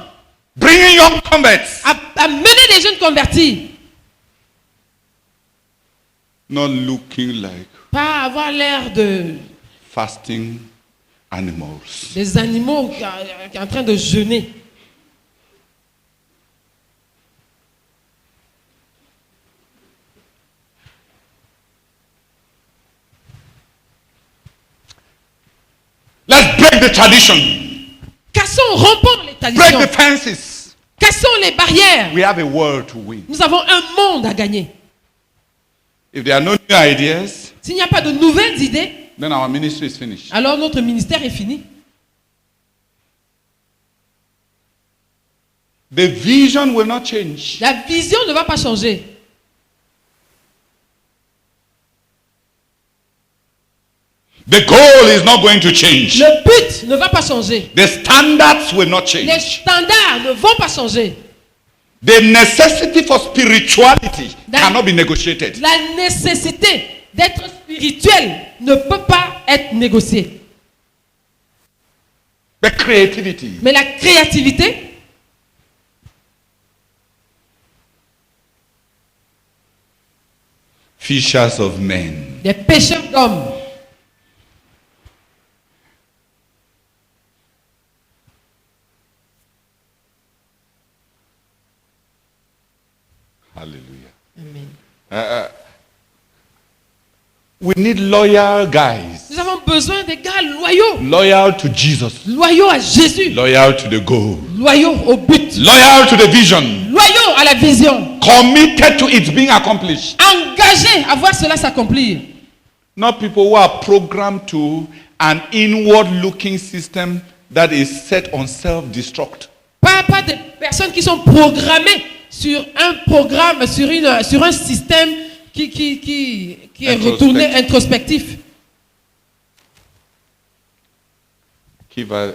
Bringing young converts. À mener des jeunes convertis. Not looking like Pas avoir l'air de fasting animals. des animaux qui sont en train de jeûner. Let's break the tradition. Cassons, rompons les Break traditions. the fences. Cassons les barrières. We have a world to win. Nous avons un monde à gagner. If there are no new ideas, S'il n'y a pas de nouvelles idées, then our ministry is finished. alors notre ministère est fini. The vision will not change. La vision ne va pas changer. The goal is not going to change. Le but ne va pas changer. The standards will not change. Les standards ne vont pas changer. The necessity for spirituality That- cannot be negotiated. La nécessité d'être spirituel ne peut pas être négociée. The creativity. Mais la créativité, Fishers of men. des pêcheurs d'hommes. Hallelujah. Amen. We need loyal guys. Nous avons besoin des gars loyaux. Loyal to Jesus. Loyaux à Jésus. Loyal to the goal. Loyaux au but. Loyal to the vision. Loyaux à la vision. Committed to its being accomplished. Engagés à voir cela s'accomplir. Not people who are programmed to an inward-looking system that is set on self-destruct. Pas des personnes qui sont programmées sur un programme, sur un système qui est retourné introspectif. Kiva,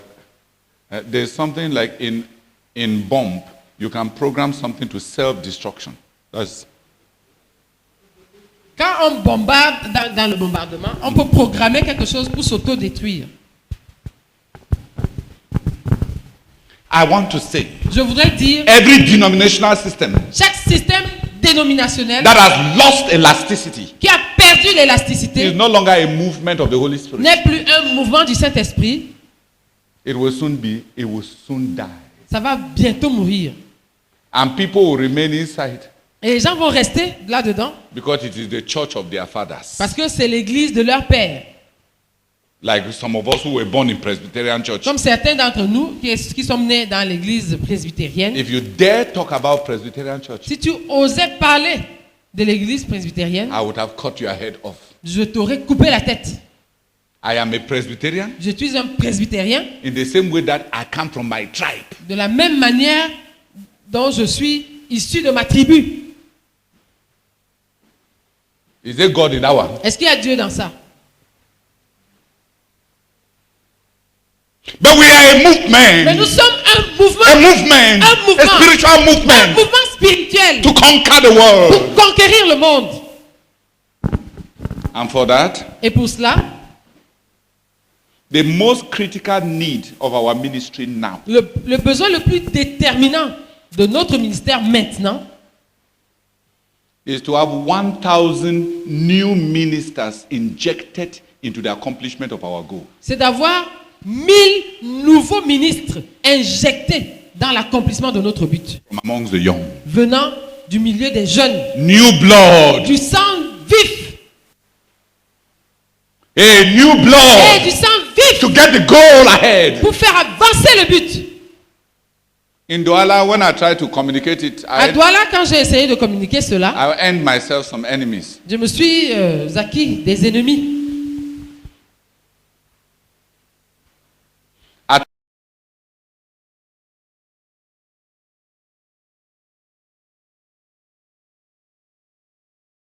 there's something like in bomb, you can program something to self-destruction. That's Quand on bombarde dans le bombardement, on peut programmer quelque chose pour s'autodétruire. I want to say, Je voudrais dire, every denominational system chaque système dénominationnel that has lost elasticity qui a perdu is l'élasticité no longer a movement of the Holy Spirit. n'est plus un mouvement du Saint-Esprit. It will soon die. Ça va bientôt mourir. And people will remain inside Et les gens vont rester là-dedans because it is the church of their fathers. parce que c'est l'église de leur père. Like some of us who were born in Presbyterian church. Comme certains d'entre nous qui sommes nés dans l'église presbytérienne. If you dare talk about Presbyterian church, Si tu osais parler de l'église presbytérienne, I would have cut your head off. je t'aurais coupé la tête. I am a Presbyterian Je suis un presbytérien in the same way that I come from my tribe. de la même manière dont je suis issu de ma tribu. Is there God in that one? Est-ce qu'il y a Dieu dans ça? But we are a Mais nous movement. sommes un mouvement. A movement. Un mouvement. A spiritual Un movement mouvement spirituel to conquer the world. pour conquérir le monde. And for that, Et pour cela, the most critical need of our ministry now le besoin le plus déterminant de notre ministère maintenant, is to have 1,000 new ministers injected into the accomplishment of our goal. c'est d'avoir 1000 nouveaux ministres injectés dans l'accomplissement de notre but. from amongst the young. Venant du milieu des jeunes, New blood. du sang vif, A new et blood du sang vif to get the goal ahead. pour faire avancer le but. In Douala, when I try to communicate it, À I Douala, quand j'ai essayé de communiquer cela, end myself some enemies. je me suis acquis des ennemis.